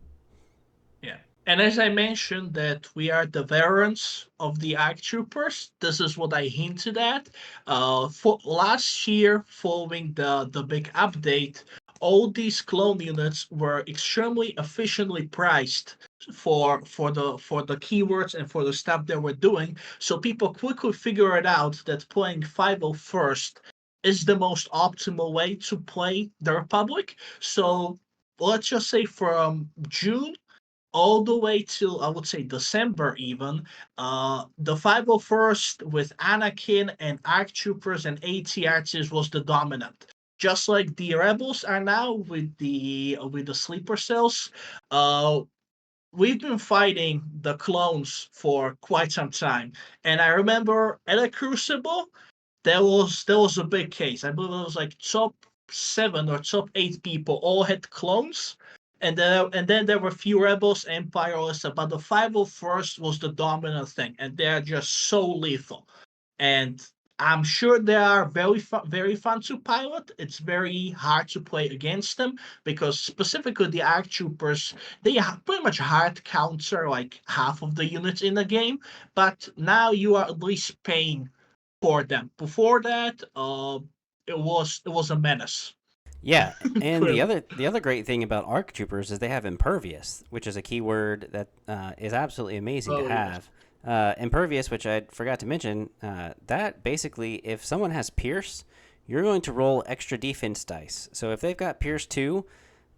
Yeah. And as I mentioned that we are the veterans of the ARC Troopers, this is what I hinted at. For last year, following the big update, all these clone units were extremely efficiently priced for the keywords and for the stuff they were doing. So people quickly figured out that playing 501st is the most optimal way to play the Republic. So let's just say from June all the way till I would say December even, the 501st with Anakin and ARC Troopers and ATRs was the dominant. Just like the Rebels are now with the sleeper cells, we've been fighting the clones for quite some time. And I remember at a Crucible, there was a big case. I believe it was like top 7 or top 8 people all had clones, and then there were few rebels, empiralists, but the 501st was the dominant thing, and they're just so lethal. And I'm sure they are very fun to pilot. It's very hard to play against them because specifically the ARC troopers, they pretty much hard counter like half of the units in the game. But now you are at least paying for them. Before that, it was a menace. Yeah, and the Clearly. other the other great thing about ARC troopers is they have impervious, which is a keyword that is absolutely amazing to Oh yes. have. Impervious, which I forgot to mention, that basically, if someone has Pierce, you're going to roll extra defense dice. So if they've got Pierce 2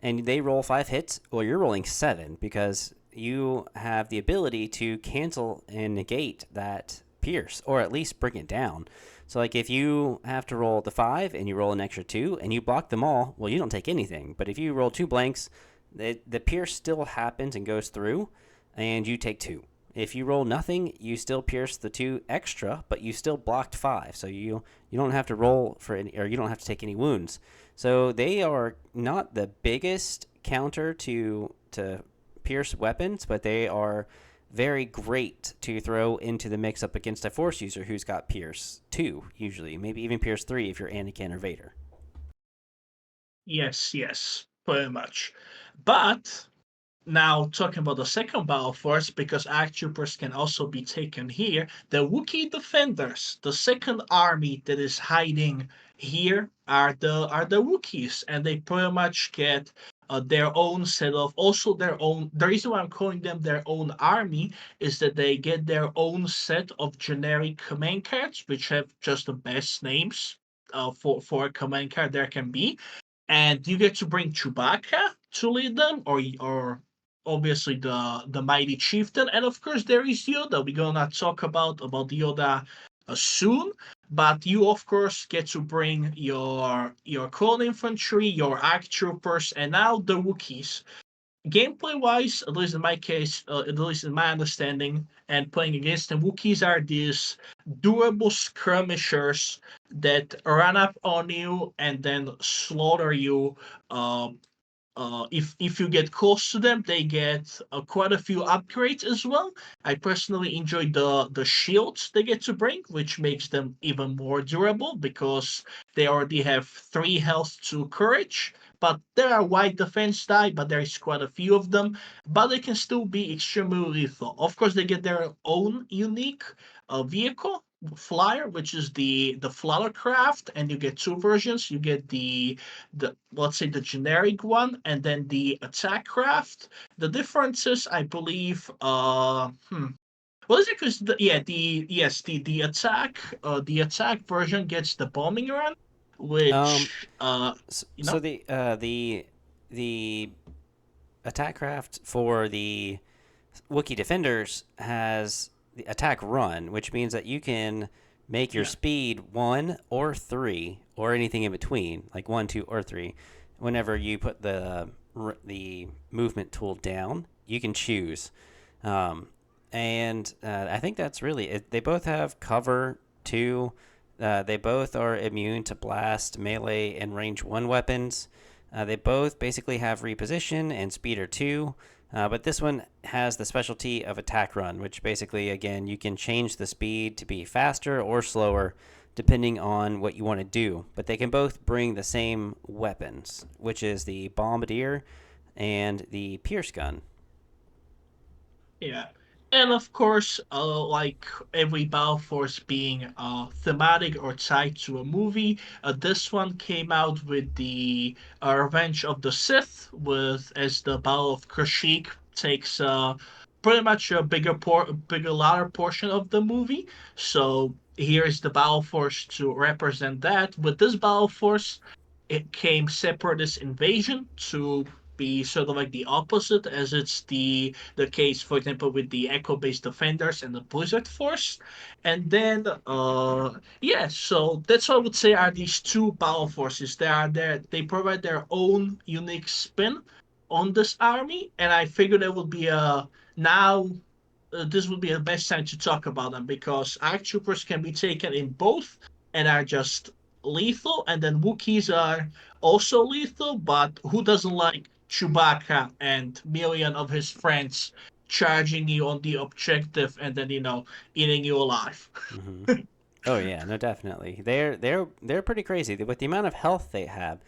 and they roll 5 hits, well, you're rolling 7 because you have the ability to cancel and negate that Pierce, or at least bring it down. So, like, if you have to roll the 5 and you roll an extra 2 and you block them all, well, you don't take anything. But if you roll 2 blanks, the Pierce still happens and goes through, and you take 2. If you roll nothing, you still pierce the 2 extra, but you still blocked 5. So you don't have to roll for any, or you don't have to take any wounds. So they are not the biggest counter to Pierce weapons, but they are very great to throw into the mix up against a Force user who's got Pierce 2, usually. Maybe even Pierce 3 if you're Anakin or Vader. Yes, pretty much. But now, talking about the second battle force, because ARC troopers can also be taken here, the Wookiee defenders, the second army that is hiding here, are the Wookiees, and they pretty much get their own set of, also their own. The reason why I'm calling them their own army is that they get their own set of generic command cards, which have just the best names for a command card there can be, and you get to bring Chewbacca to lead them, or obviously the mighty chieftain, and of course there is Yoda. We're gonna talk about Yoda soon, but you of course get to bring your clone infantry, your ARC troopers, and now the Wookiees. Gameplay wise, at least in my case, at least in my understanding, and playing against them, Wookiees are these durable skirmishers that run up on you and then slaughter you. If you get close to them, they get quite a few upgrades as well. I personally enjoy the shields they get to bring, which makes them even more durable because they already have 3 health to courage. But there are wide defense die, but there is quite a few of them. But they can still be extremely lethal. Of course, they get their own unique vehicle, flyer, which is the Flowercraft, and you get 2 versions. You get the let's say the generic one, and then the attack craft. The differences, I believe, what is it? Because the attack version gets the bombing run, Um, which you so know, the attack craft for the Wookiee defenders has the attack run, which means that you can make your yeah, speed 1 or 3 or anything in between, like 1, 2, or 3. Whenever you put the movement tool down, you can choose, and I think that's really it. They both have cover too. They both are immune to blast, melee, and range 1 weapons. They both basically have reposition and speeder 2. But this one has the specialty of attack run, which basically, again, you can change the speed to be faster or slower depending on what you want to do. But they can both bring the same weapons, which is the bombardier and the Pierce gun. yeah. And of course, like every Battle Force being thematic or tied to a movie, this one came out with the Revenge of the Sith, with as the Battle of Kashyyyk takes pretty much a bigger latter portion of the movie. So here is the Battle Force to represent that. With this Battle Force, it came Separatist Invasion to be sort of like the opposite, as it's the case, for example, with the Echo based Defenders and the Blizzard Force. And then, yeah, so that's what I would say are these two battle forces. They are there, they provide their own unique spin on this army, and I figured it would be a now. This would be the best time to talk about them because ARC troopers can be taken in both and are just lethal, and then Wookiees are also lethal, but who doesn't like Chewbacca and million of his friends charging you on the objective and then eating you alive? Mm-hmm. Oh yeah, no, definitely. They're pretty crazy with the amount of health they have.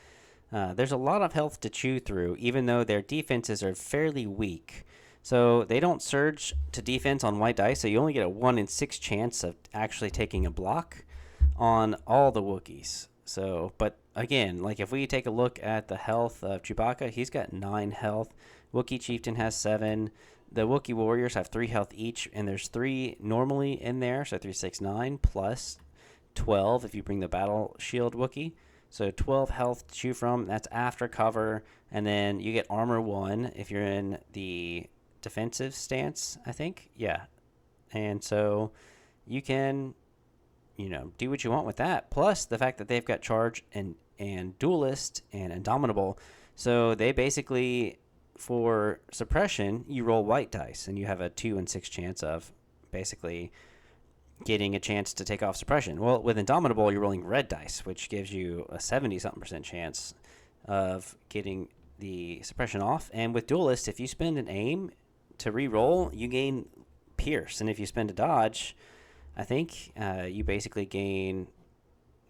There's a lot of health to chew through, even though their defenses are fairly weak. So they don't surge to defense on white dice, so you only get a 1 in 6 chance of actually taking a block on all the Wookiees. So, but again, like if we take a look at the health of Chewbacca, he's got 9 health. Wookiee Chieftain has 7. The Wookiee Warriors have 3 health each, and there's 3 normally in there, so 3, 6, 9 plus 12 if you bring the Battle Shield Wookiee. So 12 health to chew from. That's after cover, and then you get armor 1 if you're in the defensive stance, I think. Yeah, and so you can do what you want with that. Plus the fact that they've got charge and duelist and indomitable, so they basically, for suppression, you roll white dice and you have a 2 in 6 chance of basically getting a chance to take off suppression. Well, with indomitable, you're rolling red dice, which gives you a 70 something % chance of getting the suppression off. And with Duelist, if you spend an aim to re-roll, you gain Pierce. And if you spend a dodge, I think you basically gain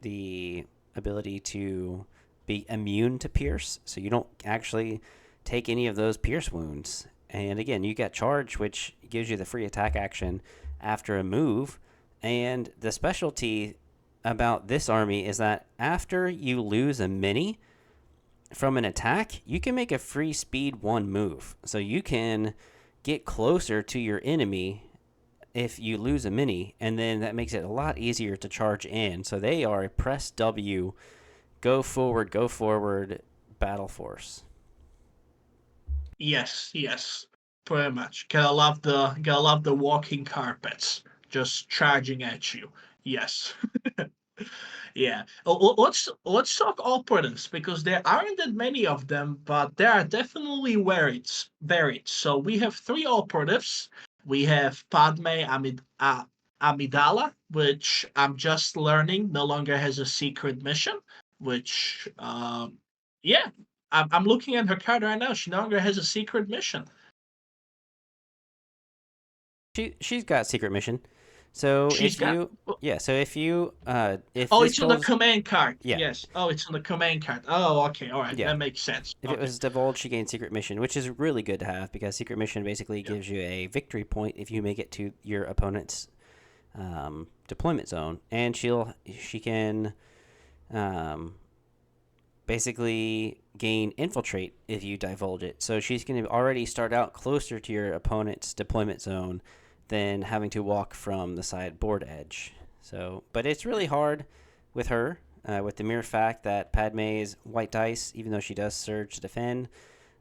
the ability to be immune to Pierce. So you don't actually take any of those Pierce wounds. And again, you get Charge, which gives you the free attack action after a move. And the specialty about this army is that after you lose a mini from an attack, you can make a free speed 1 move. So you can get closer to your enemy if you lose a mini, and then that makes it a lot easier to charge in. So they are a press W, go forward battle force. Yes, yes, pretty much. Gotta love the walking carpets just charging at you. Yes. Yeah. Let's talk operatives because there aren't that many of them, but there are definitely varied. So we have 3 operatives. We have Amidala, which I'm just learning no longer has a secret mission. Which yeah, I'm looking at her card right now. She no longer has a secret mission. She's got secret mission. So She's if got. you if Oh, this it's on the goes command card. yeah Yes. Oh, it's on the command card. Oh, okay. All right. yeah That makes sense. if it Okay. was divulged, she gains secret mission, which is really good to have because secret mission basically Yeah. gives you a victory point if you make it to your opponent's deployment zone, and she can um, basically gain infiltrate if you divulge it. So she's going to already start out closer to your opponent's deployment zone than having to walk from the sideboard edge. So, but it's really hard with her, with the mere fact that Padme's white dice, even though she does surge to defend,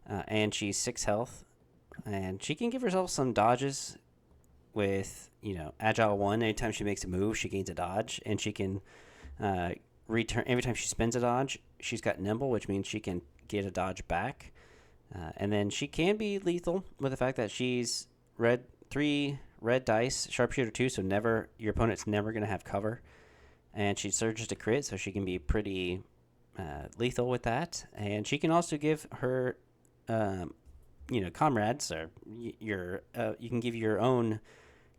and she's 6 health, and she can give herself some dodges with, Agile 1. Anytime she makes a move, she gains a dodge, and she can return every time she spends a dodge. She's got Nimble, which means she can get a dodge back. And then she can be lethal with the fact that she's 3 red dice, sharpshooter 2, so your opponent's never going to have cover. And she surges to crit, so she can be pretty lethal with that. And she can also give her, comrades, or you can give your own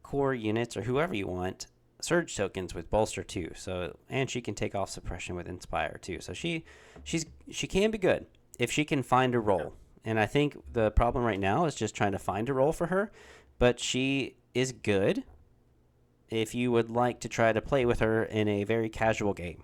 core units or whoever you want surge tokens with bolster too. So, and she can take off suppression with inspire too. So she can be good if she can find a role. And I think the problem right now is just trying to find a role for her, but she is good if you would like to try to play with her in a very casual game.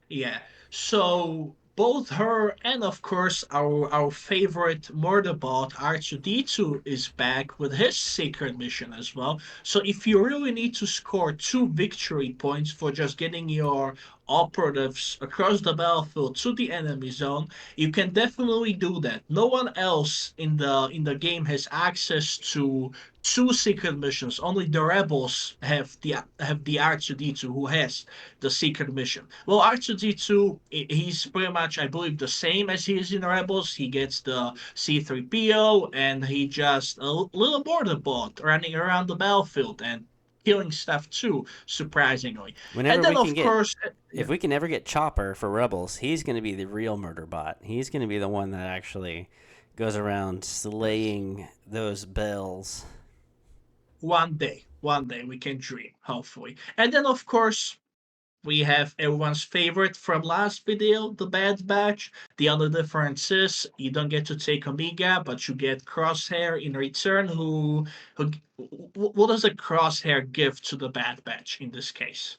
Yeah. So both her and of course our favorite murder bot R2D2 is back with his secret mission as well. So if you really need to score 2 victory points for just getting your operatives across the battlefield to the enemy zone, you can definitely do that. No one else in the game has access to 2 secret missions. Only the rebels have the R2D2 who has the secret mission. Well, R2D2, he's pretty much, I believe, the same as he is in Rebels. He gets the C3PO, and he just a little border bot running around the battlefield and killing stuff too, surprisingly. And Whenever then, we can of get course, If yeah, we can ever get Chopper for Rebels, he's going to be the real murder bot. He's going to be the one that actually goes around yes. slaying those bells. One day we can dream, hopefully. And then, of course, we have everyone's favorite from last video, the Bad Batch. The only difference is you don't get to take Omega, but you get Crosshair in return. Who what does a Crosshair give to the Bad Batch in this case?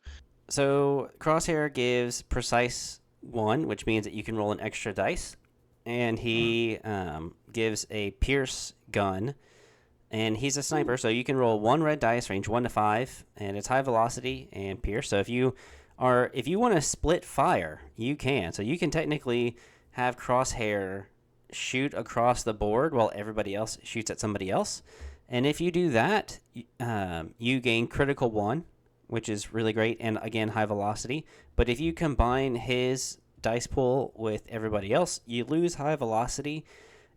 So Crosshair gives precise 1, which means that you can roll an extra dice. And Mm. he gives a Pierce gun. And he's a sniper, Ooh. so you can roll 1 red dice, range 1 to 5, and it's high velocity and Pierce. So if you want to split fire, you can. So you can technically have Crosshair shoot across the board while everybody else shoots at somebody else. And if you do that, you gain critical 1, which is really great, and again, high velocity. But if you combine his dice pool with everybody else, you lose high velocity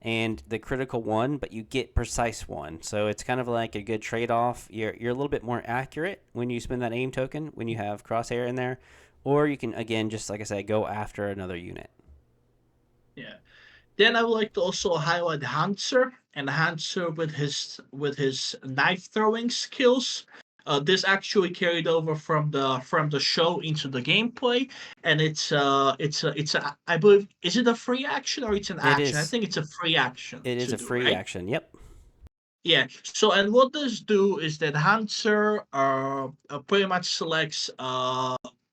and the critical 1, but you get precise 1. So it's kind of like a good trade-off. You're a little bit more accurate when you spend that aim token when you have Crosshair in there, or you can, again, just like I said, go after another unit. Yeah. Then I would like to also highlight Hanser and Hanser with his knife throwing skills. This actually carried over from the show into the gameplay, and it's a I believe, is it a free action or it's an It action? I is. think it's a free action It is to a do, free right? action. Yep. Yeah. So, and what this do is that Hunter pretty much selects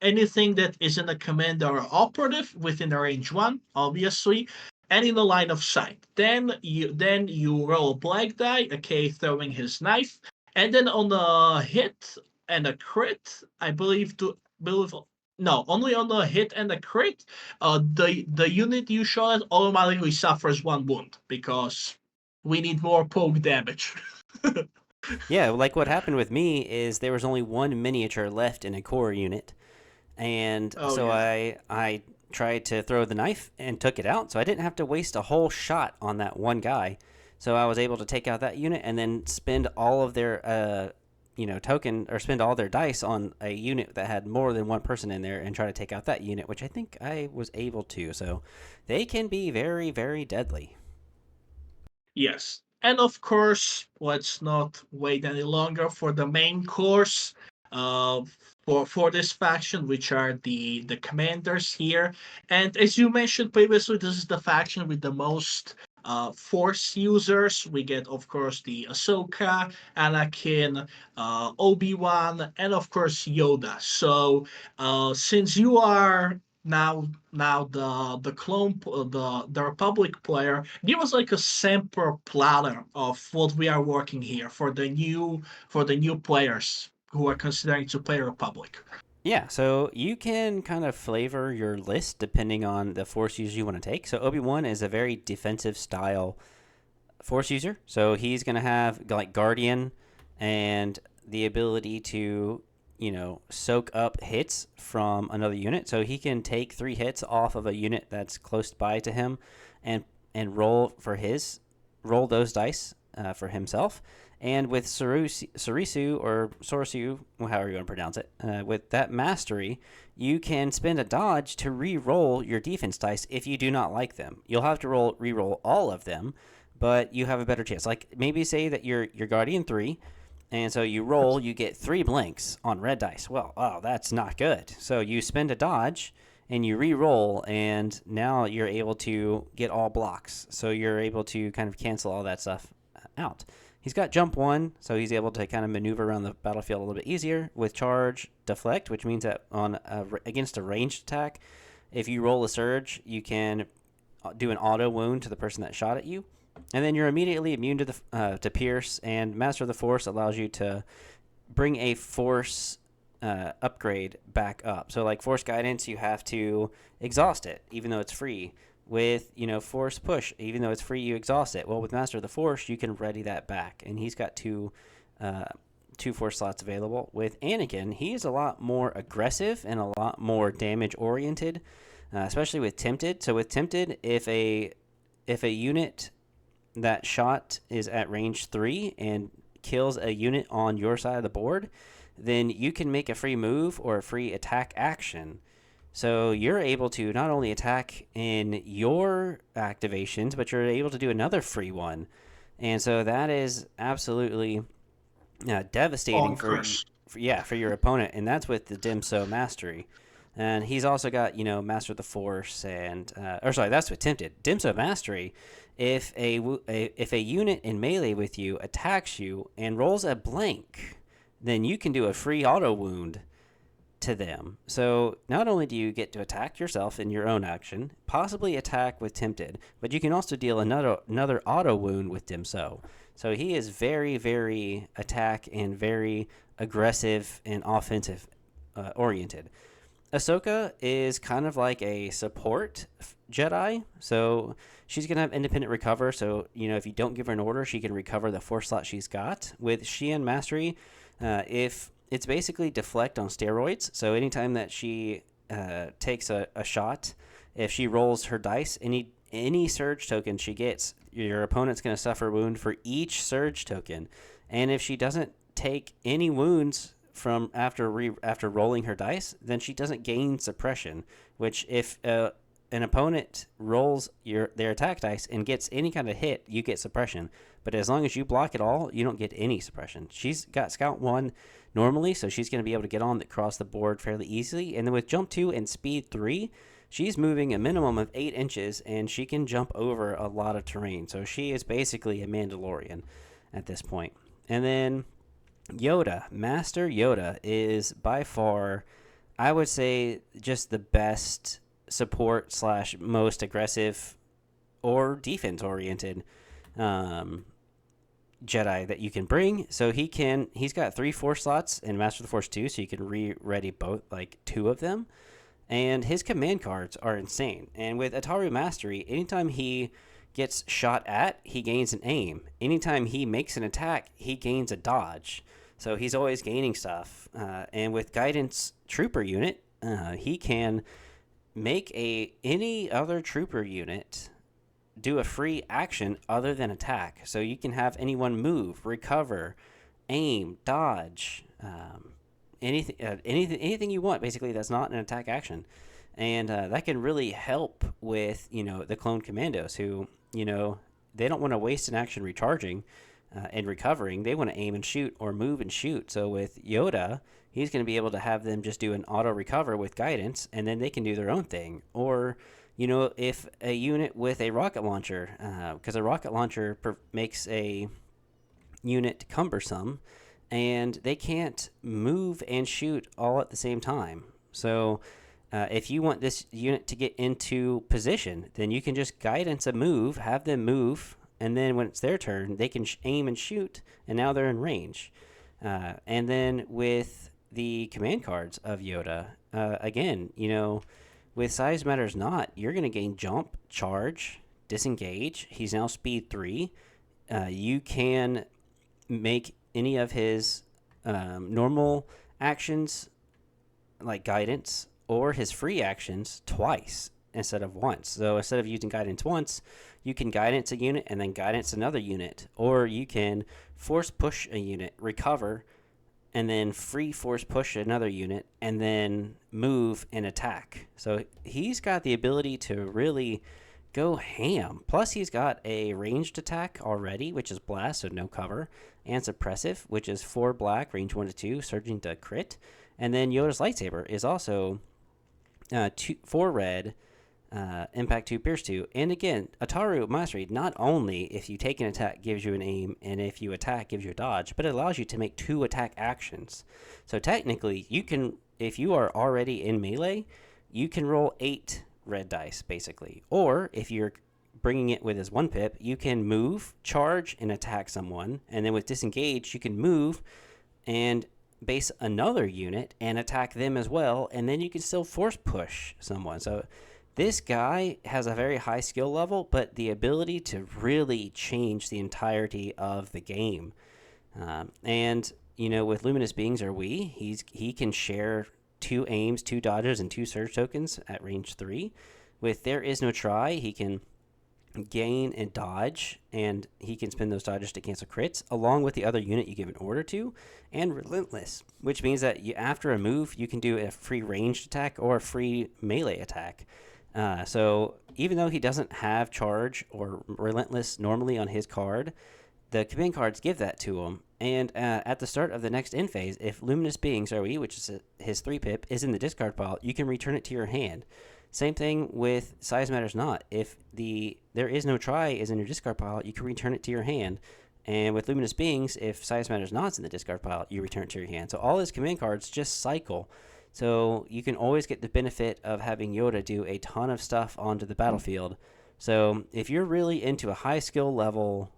anything that is in a commander or operative within a range one, obviously, and in the line of sight. Then you roll a black die, okay, throwing his knife, and then on a hit and a crit, I believe no, only on the hit and the crit, the unit you shot at automatically suffers one wound because we need more poke damage. Yeah, like what happened with me is there was only one miniature left in a core unit, and Oh so yeah. I tried to throw the knife and took it out, so I didn't have to waste a whole shot on that one guy. So I was able to take out that unit and then spend all of their token, or spend all their dice on a unit that had more than one person in there and try to take out that unit, which I think I was able to. So they can be very, very deadly. Yes. And of course, let's not wait any longer for the main course uh, for this faction, which are the commanders here. And as you mentioned previously, this is the faction with the most force users. We get, of course, the Ahsoka, Anakin, Obi-Wan, and of course Yoda. So since you are now the the Republic player, give us like a sample platter of what we are working here for the new players who are considering to play Republic. Yeah, so you can kind of flavor your list depending on the force user you want to take. So Obi-Wan is a very defensive style force user. So he's going to have like Guardian and the ability to, soak up hits from another unit. So he can take 3 hits off of a unit that's close by to him and roll those dice for himself. And with Sarisu or Sorisu, however you want to pronounce it, with that mastery, you can spend a dodge to re-roll your defense dice if you do not like them. You'll have to re-roll all of them, but you have a better chance. Like maybe say that you're Guardian 3, and so you roll, you get 3 blanks on red dice. Well, oh, that's not good. So you spend a dodge and you re-roll, and now you're able to get all blocks. So you're able to kind of cancel all that stuff out. He's got jump 1, so he's able to kind of maneuver around the battlefield a little bit easier with charge deflect, which means that against a ranged attack, if you roll a surge, you can do an auto wound to the person that shot at you, and then you're immediately immune to pierce. And Master of the Force allows you to bring a force upgrade back up. So like force guidance, you have to exhaust it, even though it's free. With force push, even though it's free, you exhaust it. Well, with Master of the Force, you can ready that back, and he's got two force slots available. With Anakin, he is a lot more aggressive and a lot more damage oriented, especially with Tempted. So with Tempted, if a unit that shot is at range 3 and kills a unit on your side of the board, then you can make a free move or a free attack action. So you're able to not only attack in your activations, but you're able to do another free one. And so that is absolutely devastating Bonkers. for your opponent, and that's with the Dimso Mastery. And he's also got Master of the Force, and or sorry, that's with Tempted. Dimso Mastery. If a unit in melee with you attacks you and rolls a blank, then you can do a free auto wound to them. So not only do you get to attack yourself in your own action, possibly attack with Tempted, but you can also deal another auto wound with Dimso. So he is very, very attack and very aggressive and offensive oriented. Ahsoka is kind of like a support Jedi. So she's going to have independent recover. So, if you don't give her an order, she can recover the force slot she's got. With Xi'an Mastery, if it's basically deflect on steroids. So anytime that she takes a shot, if she rolls her dice, any surge token she gets, your opponent's going to suffer a wound for each surge token. And if she doesn't take any wounds from after rolling her dice, then she doesn't gain suppression, which if an opponent rolls their attack dice and gets any kind of hit, you get suppression. But as long as you block it all, you don't get any suppression. She's got Scout 1 normally, so she's going to be able to get on across the board fairly easily. And then with Jump 2 and Speed 3, she's moving a minimum of 8 inches, and she can jump over a lot of terrain. So she is basically a Mandalorian at this point. And then Yoda, Master Yoda, is by far, I would say, just the best support / most aggressive or defense oriented Jedi that you can bring. So he's got 3 Force slots in Master of the Force 2, so you can ready both, like 2 of them. And his command cards are insane. And with Ataru Mastery, anytime he gets shot at, he gains an aim. Anytime he makes an attack, he gains a dodge. So he's always gaining stuff. And with Guidance Trooper unit, he can make any other trooper unit do a free action other than attack. So you can have anyone move, recover, aim, dodge, anything you want, basically, that's not an attack action. And that can really help with, the clone commandos who, they don't want to waste an action recharging and recovering. They want to aim and shoot or move and shoot. So with Yoda, he's going to be able to have them just do an auto recover with guidance, and then they can do their own thing. Or, if a unit with a rocket launcher, because a rocket launcher makes a unit cumbersome, and they can't move and shoot all at the same time. So if you want this unit to get into position, then you can just guidance a move, have them move, and then when it's their turn, they can aim and shoot, and now they're in range. And then with the command cards of Yoda, again, with Size Matters Not, you're going to gain Jump, Charge, Disengage. He's now Speed 3. You can make any of his normal actions, like Guidance, or his free actions twice instead of once. So instead of using Guidance once, you can Guidance a unit and then Guidance another unit. Or you can Force Push a unit, recover, and then free Force Push another unit, and then move and attack. So he's got the ability to really go ham. Plus he's got a ranged attack already, which is Blast, so no cover, and Suppressive, which is 4 black, range 1 to 2, surging to crit. And then Yoda's lightsaber is also 4 red, impact 2, pierce 2. And again, Ataru Mastery, not only if you take an attack gives you an aim, and if you attack gives you a dodge, but it allows you to make 2 attack actions. So technically, you can, if you are already in melee, you can roll 8 red dice, basically. Or if you're bringing it with his 1 pip, you can move, charge, and attack someone. And then with Disengage, you can move and base another unit and attack them as well. And then you can still Force Push someone. So this guy has a very high skill level, but the ability to really change the entirety of the game. And, with Luminous Beings or he can share 2 aims, 2 dodges, and 2 surge tokens at range 3. With There Is No Try, he can gain and dodge, and he can spend those dodges to cancel crits, along with the other unit you give an order to, and Relentless, which means that after a move, you can do a free ranged attack or a free melee attack. So even though he doesn't have Charge or Relentless normally on his card, the command cards give that to him. And at the start of the next end phase, if Luminous Beings ROE, which is his 3 pip, is in the discard pile, you can return it to your hand. Same thing with Size Matters Not. If There Is No Try is in your discard pile, you can return it to your hand. And with Luminous Beings, if Size Matters Not is in the discard pile, you return it to your hand. So all his command cards just cycle. So you can always get the benefit of having Yoda do a ton of stuff onto the battlefield. So if you're really into a high skill level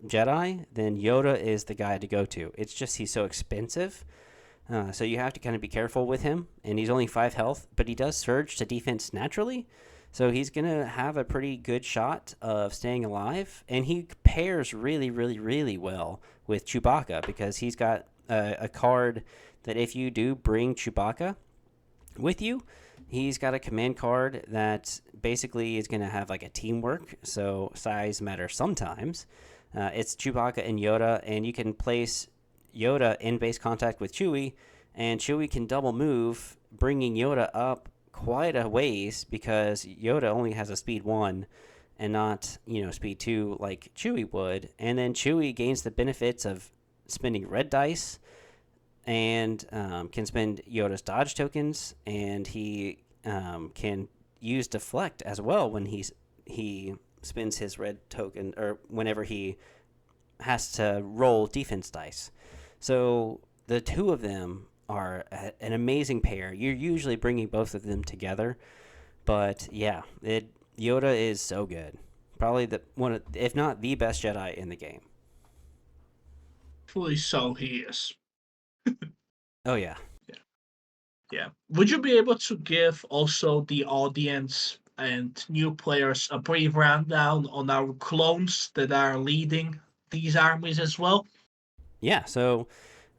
Jedi, then Yoda is the guy to go to. It's just he's so expensive. So you have to kind of be careful with him. And he's only 5 health, but he does surge to defense naturally. So he's going to have a pretty good shot of staying alive. And he pairs really, really, really well with Chewbacca, because he's got a card that if you do bring Chewbacca with you, he's got a command card that basically is going to have like a teamwork. So size matters sometimes. It's Chewbacca and Yoda, and you can place Yoda in base contact with Chewie, and Chewie can double move, bringing Yoda up quite a ways because Yoda only has a speed 1 and not, speed 2 like Chewie would. And then Chewie gains the benefits of spending red dice and can spend Yoda's dodge tokens, and he can use deflect as well when he spends his red token, or whenever he has to roll defense dice. So the two of them are an amazing pair. You're usually bringing both of them together, but yeah, Yoda is so good. Probably the one, if not the best Jedi in the game. Fully so, he is. Oh yeah. Yeah. Yeah. Would you be able to give also the audience and new players a brief rundown on our clones that are leading these armies as well? Yeah, so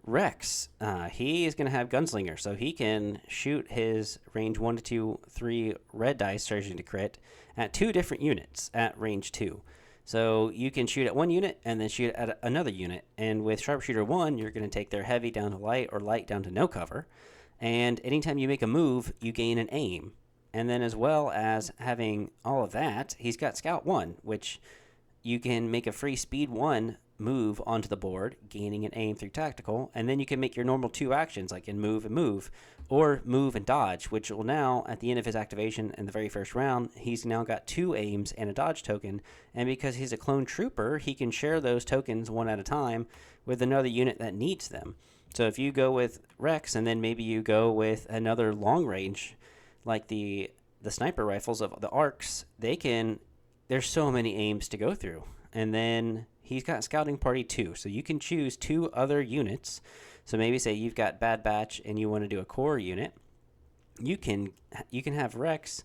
Rex, he is going to have Gunslinger, so he can shoot his range 1 to 2, 3 red dice surging to crit at 2 different units at range 2. So you can shoot at one unit and then shoot at another unit. And with Sharpshooter 1, you're going to take their heavy down to light or light down to no cover. And anytime you make a move, you gain an aim. And then, as well as having all of that, he's got Scout 1, which you can make a free speed 1 move onto the board, gaining an aim through tactical, and then you can make your normal 2 actions, like in move and move, or move and dodge, which will now, at the end of his activation in the very first round, he's now got 2 aims and a dodge token, and because he's a clone trooper, he can share those tokens one at a time with another unit that needs them. So if you go with Rex, and then maybe you go with another long range, like the sniper rifles of the arcs, there's so many aims to go through. And then he's got Scouting Party 2, so you can choose 2 other units. So maybe say you've got Bad Batch and you want to do a core unit. You can have Rex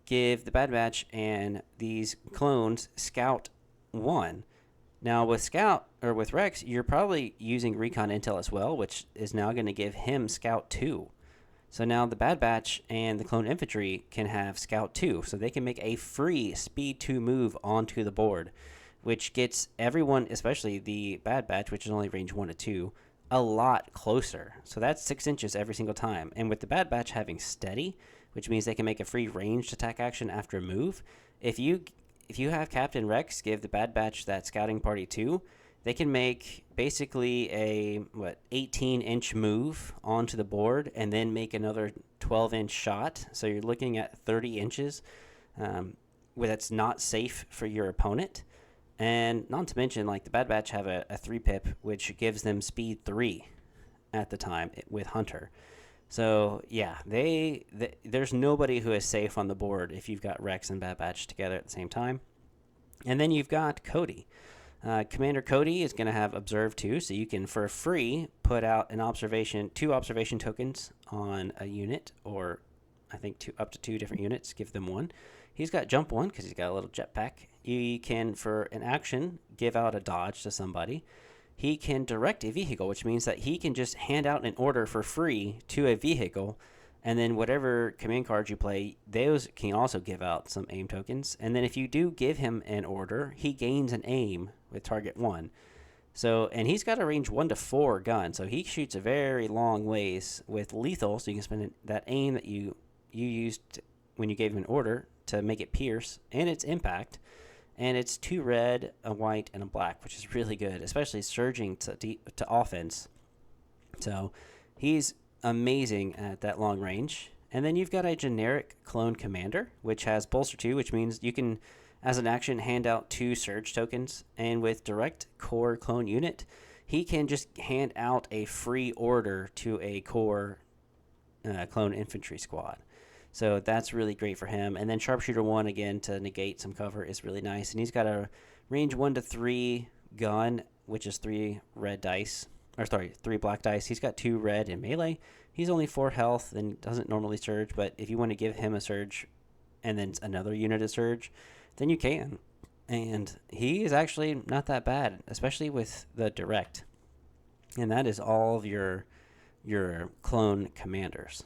give the Bad Batch and these clones Scout 1. Now with Rex, you're probably using Recon Intel as well, which is now going to give him Scout 2. So now the Bad Batch and the Clone Infantry can have Scout 2, so they can make a free Speed 2 move onto the board, which gets everyone, especially the Bad Batch, which is only range 1 to 2, a lot closer. So that's 6 inches every single time. And with the Bad Batch having Steady, which means they can make a free ranged attack action after a move, if you have Captain Rex give the Bad Batch that Scouting Party 2, they can make basically a 18-inch move onto the board and then make another 12-inch shot. So you're looking at 30 inches, where that's not safe for your opponent. And not to mention, like, the Bad Batch have a 3-pip, which gives them speed 3 at the time with Hunter. So yeah, there's nobody who is safe on the board if you've got Rex and Bad Batch together at the same time. And then you've got Cody. Commander Cody is going to have Observe 2, so you can, for free, put out 2 observation tokens on a unit, or I think up to 2 different units, give them 1. He's got Jump 1 because he's got a little jetpack. You can, for an action, give out a dodge to somebody. He can direct a vehicle, which means that he can just hand out an order for free to a vehicle, and then whatever command cards you play, those can also give out some aim tokens. And then if you do give him an order, he gains an aim with target 1. So, and he's got a range 1 to 4 gun, so he shoots a very long ways with lethal, so you can spend that aim that you used when you gave him an order to make it pierce, and its impact. And it's 2 red, a white, and a black, which is really good, especially surging to offense. So he's amazing at that long range. And then you've got a generic clone commander, which has bolster 2, which means you can, as an action, hand out 2 surge tokens. And with direct core clone unit, he can just hand out a free order to a core clone infantry squad. So that's really great for him. And then Sharpshooter 1, again, to negate some cover is really nice. And he's got a range 1 to 3 gun, which is 3 black dice. He's got 2 red in melee. He's only 4 health and doesn't normally surge, but if you want to give him a surge and then another unit a surge, then you can. And he is actually not that bad, especially with the direct. And that is all of your clone commanders.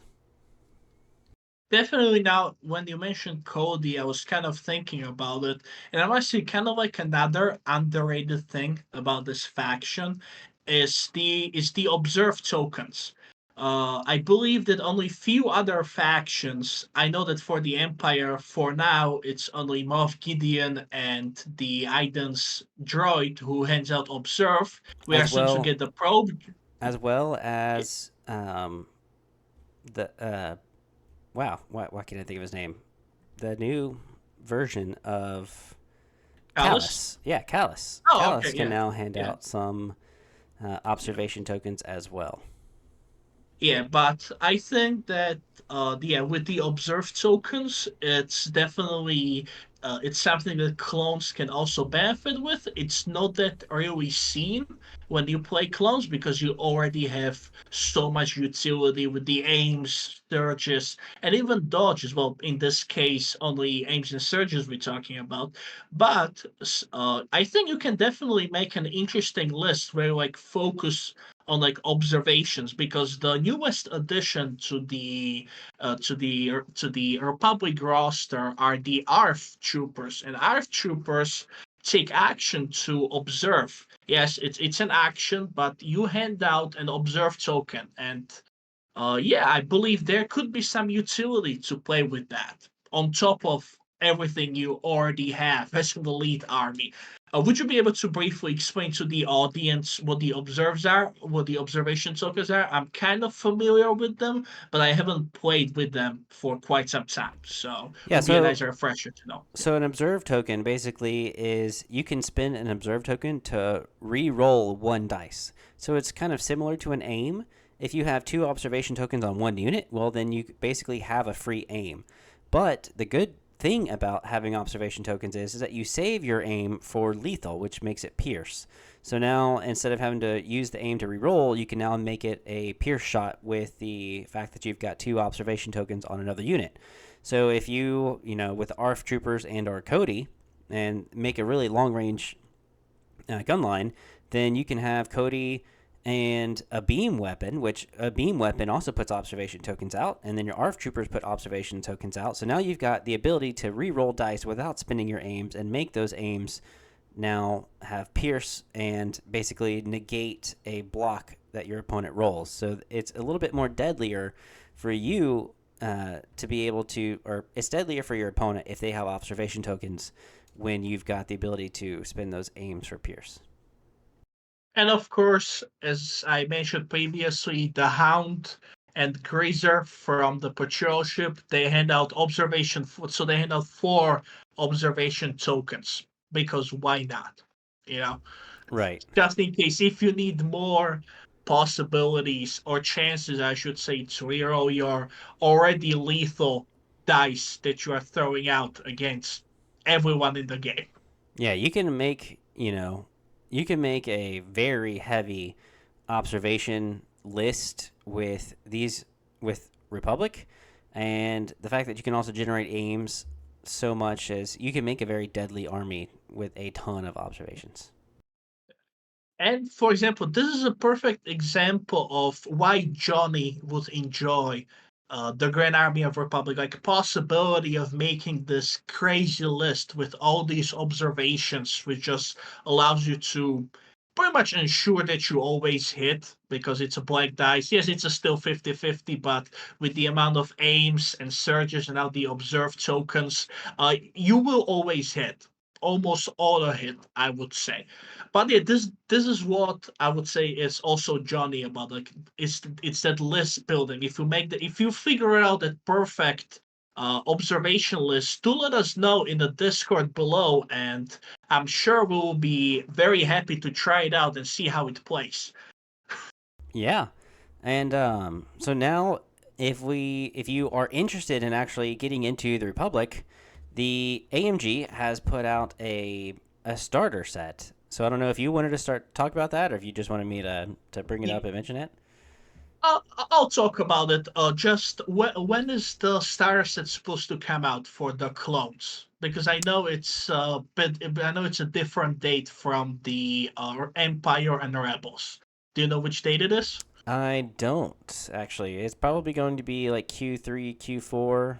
Definitely. Now, when you mentioned Cody, I was kind of thinking about it, and I'm actually kind of like another underrated thing about this faction is the observed tokens. I believe that only few other factions. I know that for the Empire, for now, it's only Moff Gideon and the Aiden's droid who hands out observe. We are as soon to well get the probe. as well as the wow, why can't I think of his name? The new version of Alice. Callus. Yeah, Callus. Oh, okay, Callus can yeah, now hand yeah, out some yeah. observation tokens as well. Yeah, but I think that yeah, with the observed tokens, it's definitely it's something that clones can also benefit with. It's not that really seen when you play clones because you already have so much utility with the aims, surges, and even dodges. Well, in this case, only aims and surges we're talking about. But I think you can definitely make an interesting list where you like focus on like observations because the newest addition to the Republic roster are the ARF troopers, and ARF troopers take action to observe. Yes, it's an action, but you hand out an observe token, and yeah, I believe there could be some utility to play with that on top of everything you already have as an elite army. Would you be able to briefly explain to the audience what the observes are, what the observation tokens are? I'm kind of familiar with them, but I haven't played with them for quite some time, so it Yeah, would be a so nice refresher to know. Yeah. so an observe token basically is you can spend an observe token to re-roll one dice. So it's kind of similar to an aim. If you have two observation tokens on one unit, well then you basically have a free aim. But the good thing about having observation tokens is that you save your aim for lethal, which makes it pierce. So now instead of having to use the aim to re-roll, you can now make it a pierce shot with the fact that you've got two observation tokens on another unit. So if you with ARF troopers and or Cody, and make a really long range gun line, then you can have Cody and a beam weapon, which a beam weapon also puts observation tokens out, and then your ARF troopers put observation tokens out. So now you've got the ability to re-roll dice without spending your aims and make those aims now have pierce and basically negate a block that your opponent rolls. So it's a little bit more deadlier for you to be able to, or it's deadlier for your opponent if they have observation tokens when you've got the ability to spend those aims for pierce. And of course, as I mentioned previously, the Hound and Grazer from the patrol ship, they hand out so they hand out 4 observation tokens because why not? You know, Right. just in case if you need more possibilities or chances, I should say, to reroll your already lethal dice that you are throwing out against everyone in the game. Yeah, you can make a very heavy observation list with Republic, and the fact that you can also generate aims so much as you can make a very deadly army with a ton of observations. And for example, this is a perfect example of why Johnny would enjoy the Grand Army of Republic, like a possibility of making this crazy list with all these observations, which just allows you to pretty much ensure that you always hit because it's a black dice. Yes, it's a still 50-50, but with the amount of aims and surges and now the observed tokens, you will always hit. Almost auto hit, I would say. But yeah, this is what I would say is also Johnny about like it's that list building. If you figure out that perfect observation list, do let us know in the Discord below, and I'm sure we will be very happy to try it out and see how it plays. Yeah, and so now if you are interested in actually getting into the Republic, the AMG has put out a starter set. So I don't know if you wanted to start talk about that, or if you just wanted me to bring it up and mention it. I'll talk about it. Just when is the starter set supposed to come out for the clones? Because I know it's I know it's a different date from the Empire and Rebels. Do you know which date it is? I don't actually. It's probably going to be like Q3, Q4,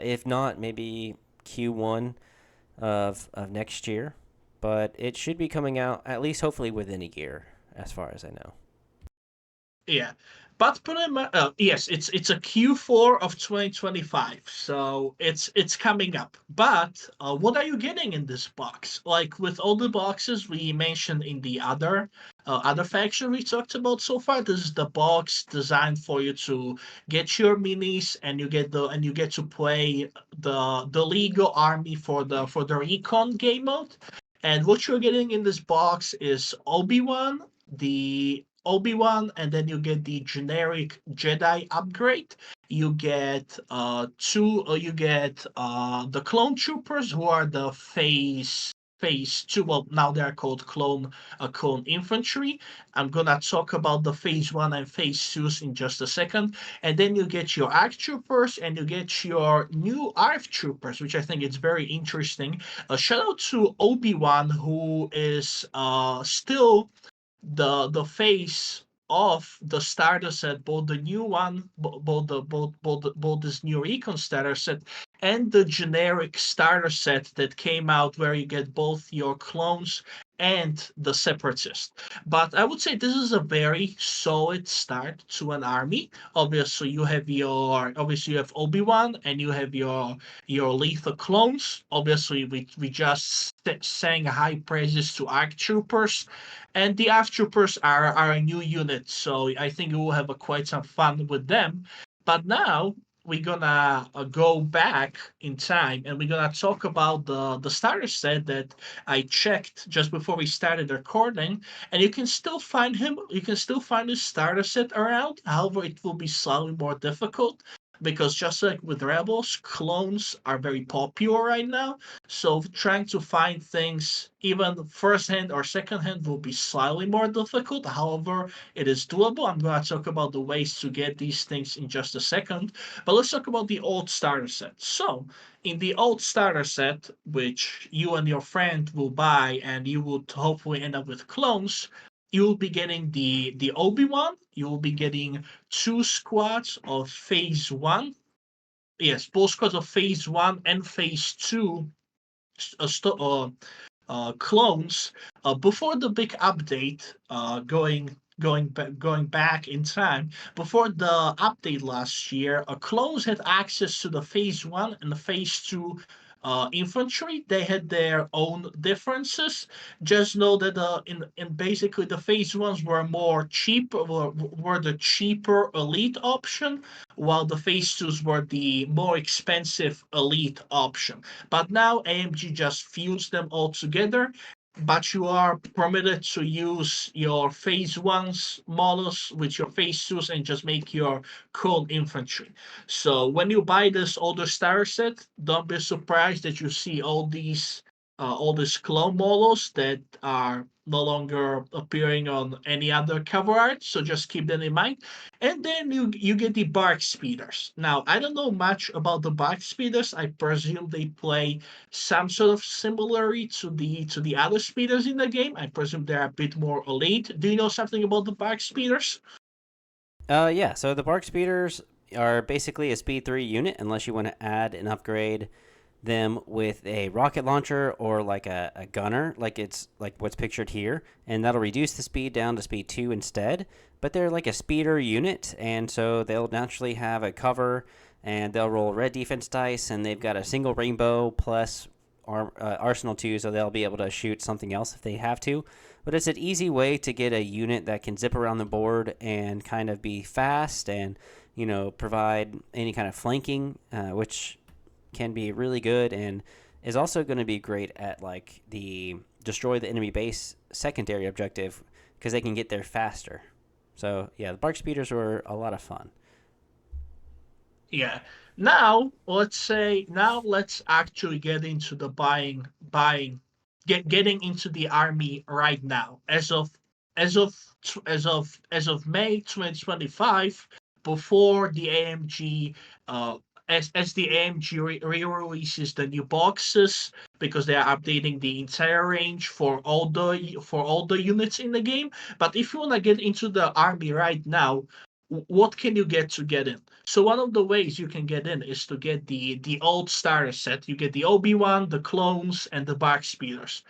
if not maybe Q1 of next year. But it should be coming out at least hopefully within a year, as far as I know. Yeah, but pretty much, yes, it's a Q4 of 2025, so it's coming up. But what are you getting in this box? Like with all the boxes we mentioned in the other faction we talked about so far, this is the box designed for you to get your minis, and you get to play the Lego army for the recon game mode. And what you're getting in this box is Obi-Wan, and then you get the generic Jedi upgrade. You get you get the clone troopers, who are the phase two. Well, now they're called clone infantry. I'm gonna talk about the phase one and phase twos in just a second. And then you get your ARC troopers, and you get your new ARF troopers, which I think is very interesting. A shout out to Obi-Wan, who is still the face of the starter set, both the new one, both this new recon starter set and the generic starter set that came out, where you get both your clones and the separatist. But I would say this is a very solid start to an army. Obviously you have Obi-Wan, and you have your lethal clones. Obviously we just sang high praises to ARC troopers, and the AF troopers are a new unit, so I think we will have quite some fun with them. But now we're gonna go back in time, and we're gonna talk about the starter set that I checked just before we started recording. And you can still find him. You can still find his starter set around. However, it will be slightly more difficult, because just like with Rebels, clones are very popular right now. So trying to find things even first hand or second hand will be slightly more difficult. However, it is doable. I'm going to talk about the ways to get these things in just a second. But let's talk about the old starter set. So in the old starter set, which you and your friend will buy, and you would hopefully end up with clones, you will be getting the Obi-Wan. You will be getting two squads of phase one. Yes, both squads of phase one and phase two clones. Before the big update, going back in time, before the update last year, clones had access to the phase one and the phase two infantry. They had their own differences. Just know that in basically the phase ones were more cheap, were the cheaper elite option, while the phase twos were the more expensive elite option. But now AMG just fused them all together. But you are permitted to use your phase ones models with your phase twos, and just make your cool infantry. So when you buy this older starter set, don't be surprised that you see all these clone models that are no longer appearing on any other cover art. So just keep that in mind. And then you get the bark speeders. Now I don't know much about the bark speeders. I presume they play some sort of similarity to the other speeders in the game. I presume they're a bit more elite. Do you know something about the bark speeders? Yeah, so the Bark Speeders are basically a Speed 3 unit, unless you want to add and upgrade them with a rocket launcher or like a gunner, like it's like what's pictured here, and that'll reduce the speed down to Speed 2 instead. But they're like a speeder unit, and so they'll naturally have a cover, and they'll roll red defense dice, and they've got a single rainbow plus Arsenal 2, so they'll be able to shoot something else if they have to. But it's an easy way to get a unit that can zip around the board and kind of be fast and, provide any kind of flanking, which can be really good and is also going to be great at like the destroy the enemy base secondary objective, because they can get there faster. So yeah, the Bark Speeders were a lot of fun. Yeah. Now let's actually get into the getting into the army right now. As of as of May 2025, before the AMG as the AMG re-releases the new boxes, because they are updating the entire range for all the units in the game. But if you want to get into the army right now, what can you get to get in? So one of the ways you can get in is to get the old starter set. You get the Obi-Wan, the clones, and the bark speeders.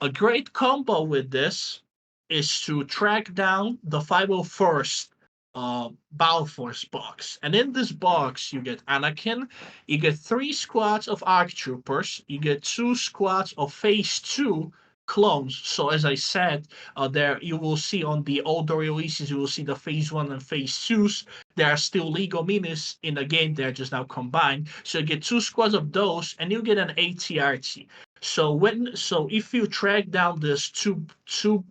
A great combo with this is to track down the 501st Battle Force box. And in this box, you get Anakin, you get 3 squads of ARC troopers, you get 2 squads of Phase 2 clones. So as I said, there you will see on the older releases, you will see the Phase 1 and Phase 2s. There are still Lego minis in the game, they're just now combined. So you get 2 squads of those, and you get an ATRT. So if you track down this two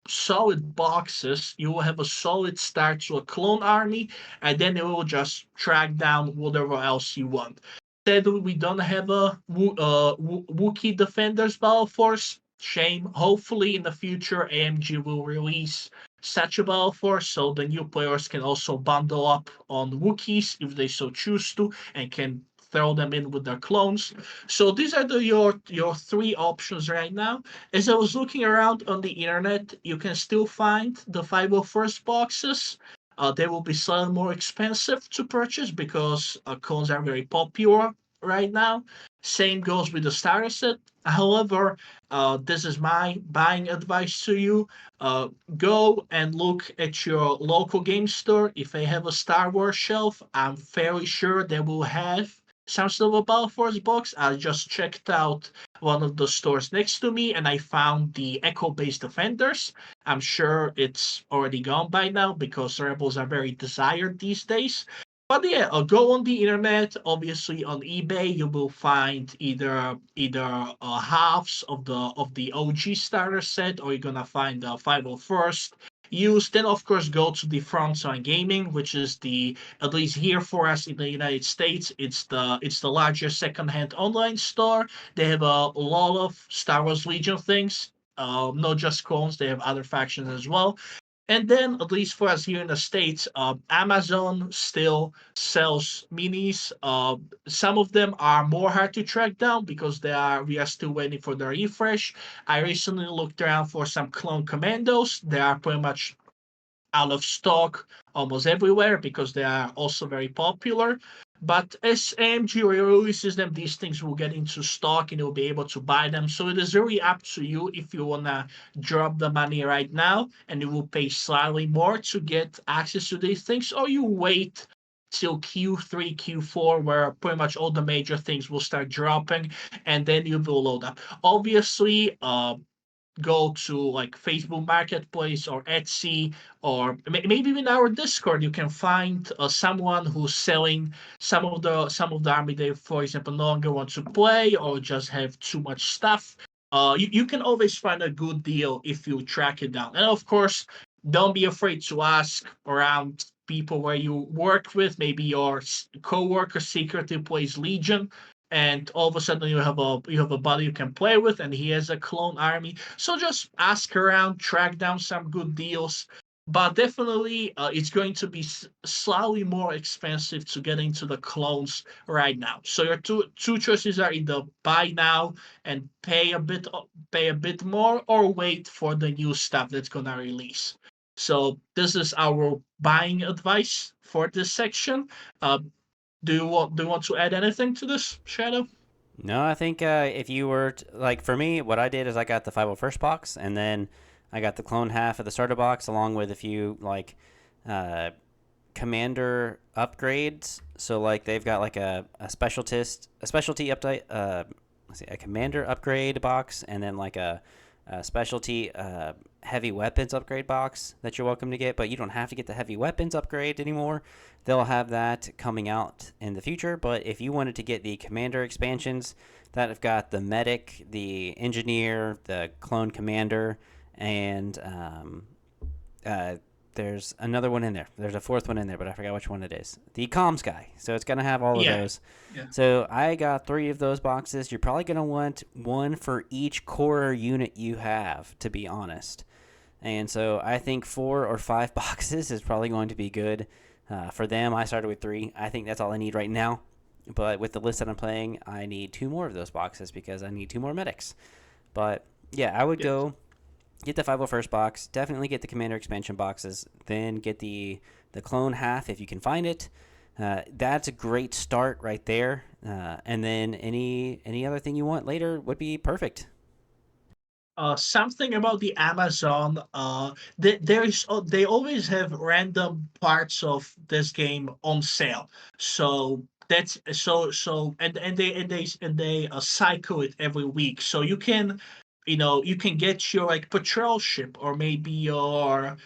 solid boxes, you will have a solid start to a clone army, and then it will just track down whatever else you want. Sadly, we don't have a Wookiee Defenders Battle Force. Shame. Hopefully, in the future, AMG will release such a Battle Force so the new players can also bundle up on Wookiees if they so choose to and can throw them in with their clones. So these are your 3 options right now. As I was looking around on the internet, you can still find the 501st boxes. They will be slightly more expensive to purchase because clones are very popular right now. Same goes with the starter set. However, this is my buying advice to you. Go and look at your local game store. If they have a Star Wars shelf, I'm fairly sure they will have some sort of a Battle Force box. I just checked out one of the stores next to me and I found the Echo based Defenders. I'm sure it's already gone by now because Rebels are very desired these days. But yeah, go on the internet. Obviously, on eBay, you will find either halves of the OG starter set, or you're gonna find the 501st used. Then, of course, go to the Frontline Gaming, which is the at least here for us in the United States, it's the largest secondhand online store. They have a lot of Star Wars Legion things. Not just clones, they have other factions as well. And then, at least for us here in the States, Amazon still sells minis. Some of them are more hard to track down because we are still waiting for the refresh. I recently looked around for some clone commandos. They are pretty much out of stock almost everywhere because they are also very popular. But as AMG releases them, these things will get into stock and you'll be able to buy them. So it is really up to you if you want to drop the money right now and you will pay slightly more to get access to these things, or you wait till Q3, Q4, where pretty much all the major things will start dropping, and then you will load up. Obviously, go to like Facebook Marketplace or Etsy or maybe even our Discord. You can find someone who's selling some of the army they, for example, no longer want to play or just have too much stuff. You can always find a good deal if you track it down. And of course, don't be afraid to ask around people where you work with. Maybe your coworker secretly plays Legion, and all of a sudden you have a buddy you can play with and he has a clone army. So just ask around, track down some good deals. But definitely it's going to be slightly more expensive to get into the clones right now. So your two choices are either buy now and pay a bit more, or wait for the new stuff that's gonna release. So this is our buying advice for this section. uh, do you want to add anything to this, Shadow? No, I think if you were like for me, what I did is I got the 501st box, and then I got the clone half of the starter box along with a few like uh, commander upgrades. So like they've got like a specialty update, let's see, a commander upgrade box, and then like a specialty heavy weapons upgrade box that you're welcome to get. But you don't have to get the heavy weapons upgrade anymore. They'll have that coming out in the future. But if you wanted to get the commander expansions that have got the medic, the engineer, the clone commander, and uh, there's another one in there. There's a fourth one in there, but I forgot which one it is. The comms guy. So it's going to have all of Yeah, those. yeah. So I got 3 of those boxes. You're probably going to want one for each core unit you have, to be honest. And so I think 4 or 5 boxes is probably going to be good for them. I started with 3. I think that's all I need right now. But with the list that I'm playing, I need 2 more of those boxes because I need 2 more medics. But yeah, I would Yes. go get the 501st box, definitely get the commander expansion boxes, then get the clone half if you can find it. That's a great start right there. And then any other thing you want later would be perfect. Something about the Amazon. They always have random parts of this game on sale. So that's and they cycle it every week. So you can, you can get your like patrol ship or maybe your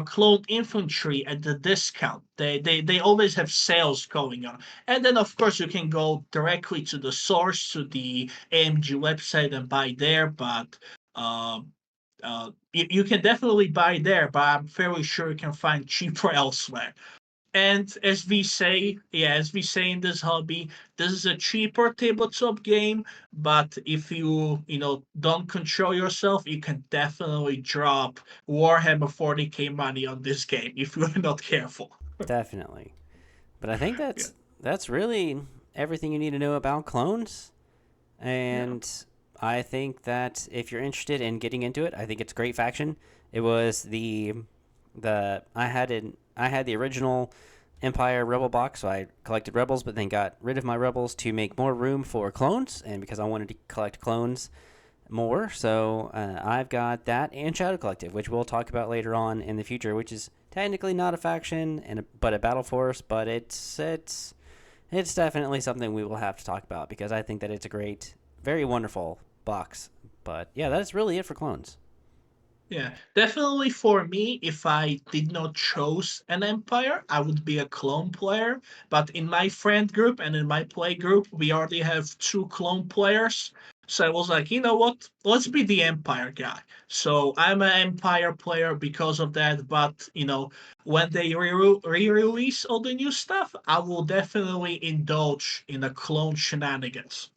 clone infantry at the discount. They always have sales going on. And then of course you can go directly to the source, to the AMG website, and buy there. But um, you can definitely buy there, but I'm fairly sure you can find cheaper elsewhere. And as we say in this hobby, this is a cheaper tabletop game. But if you don't control yourself, you can definitely drop Warhammer 40K money on this game if you're not careful. Definitely. But I think Yeah, that's really everything you need to know about clones. yeah, And I think that if you're interested in getting into it, I think it's a great faction. It was the I had the original Empire Rebel box, so I collected rebels, but then got rid of my rebels to make more room for clones, and because I wanted to collect clones more, so I've got that and Shadow Collective, which we'll talk about later on in the future, which is technically not a faction but a battle force, but it's definitely something we will have to talk about because I think that it's a great, very wonderful box. But yeah, that's really it for clones. yeah. Definitely for me, if I did not choose an empire, I would be a clone player. But in my friend group and in my play group, we already have two clone players. So I was like, you know what? Let's be the empire guy. So I'm an empire player because of that. But when they re-release all the new stuff, I will definitely indulge in the clone shenanigans.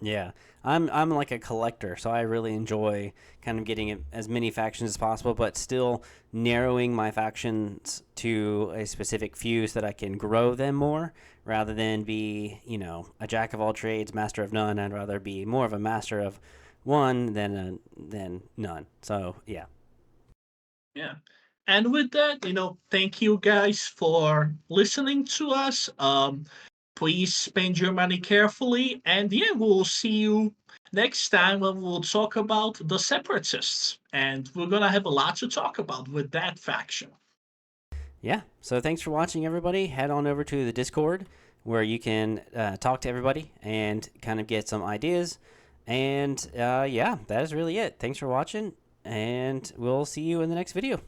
Yeah, I'm like a collector, so I really enjoy kind of getting as many factions as possible, but still narrowing my factions to a specific few so that I can grow them more, rather than be a jack of all trades, master of none. I'd rather be more of a master of one than none. So yeah, Yeah. And with that, thank you guys for listening to us. Please spend your money carefully. And yeah, we'll see you next time when we'll talk about the separatists. And we're going to have a lot to talk about with that faction. yeah. So thanks for watching, everybody. Head on over to the Discord where you can talk to everybody and kind of get some ideas. And yeah, that is really it. Thanks for watching, and we'll see you in the next video.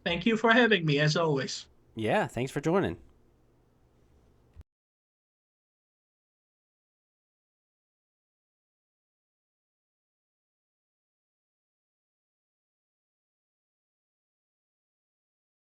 Thank you for having me, as always. Yeah, thanks for joining.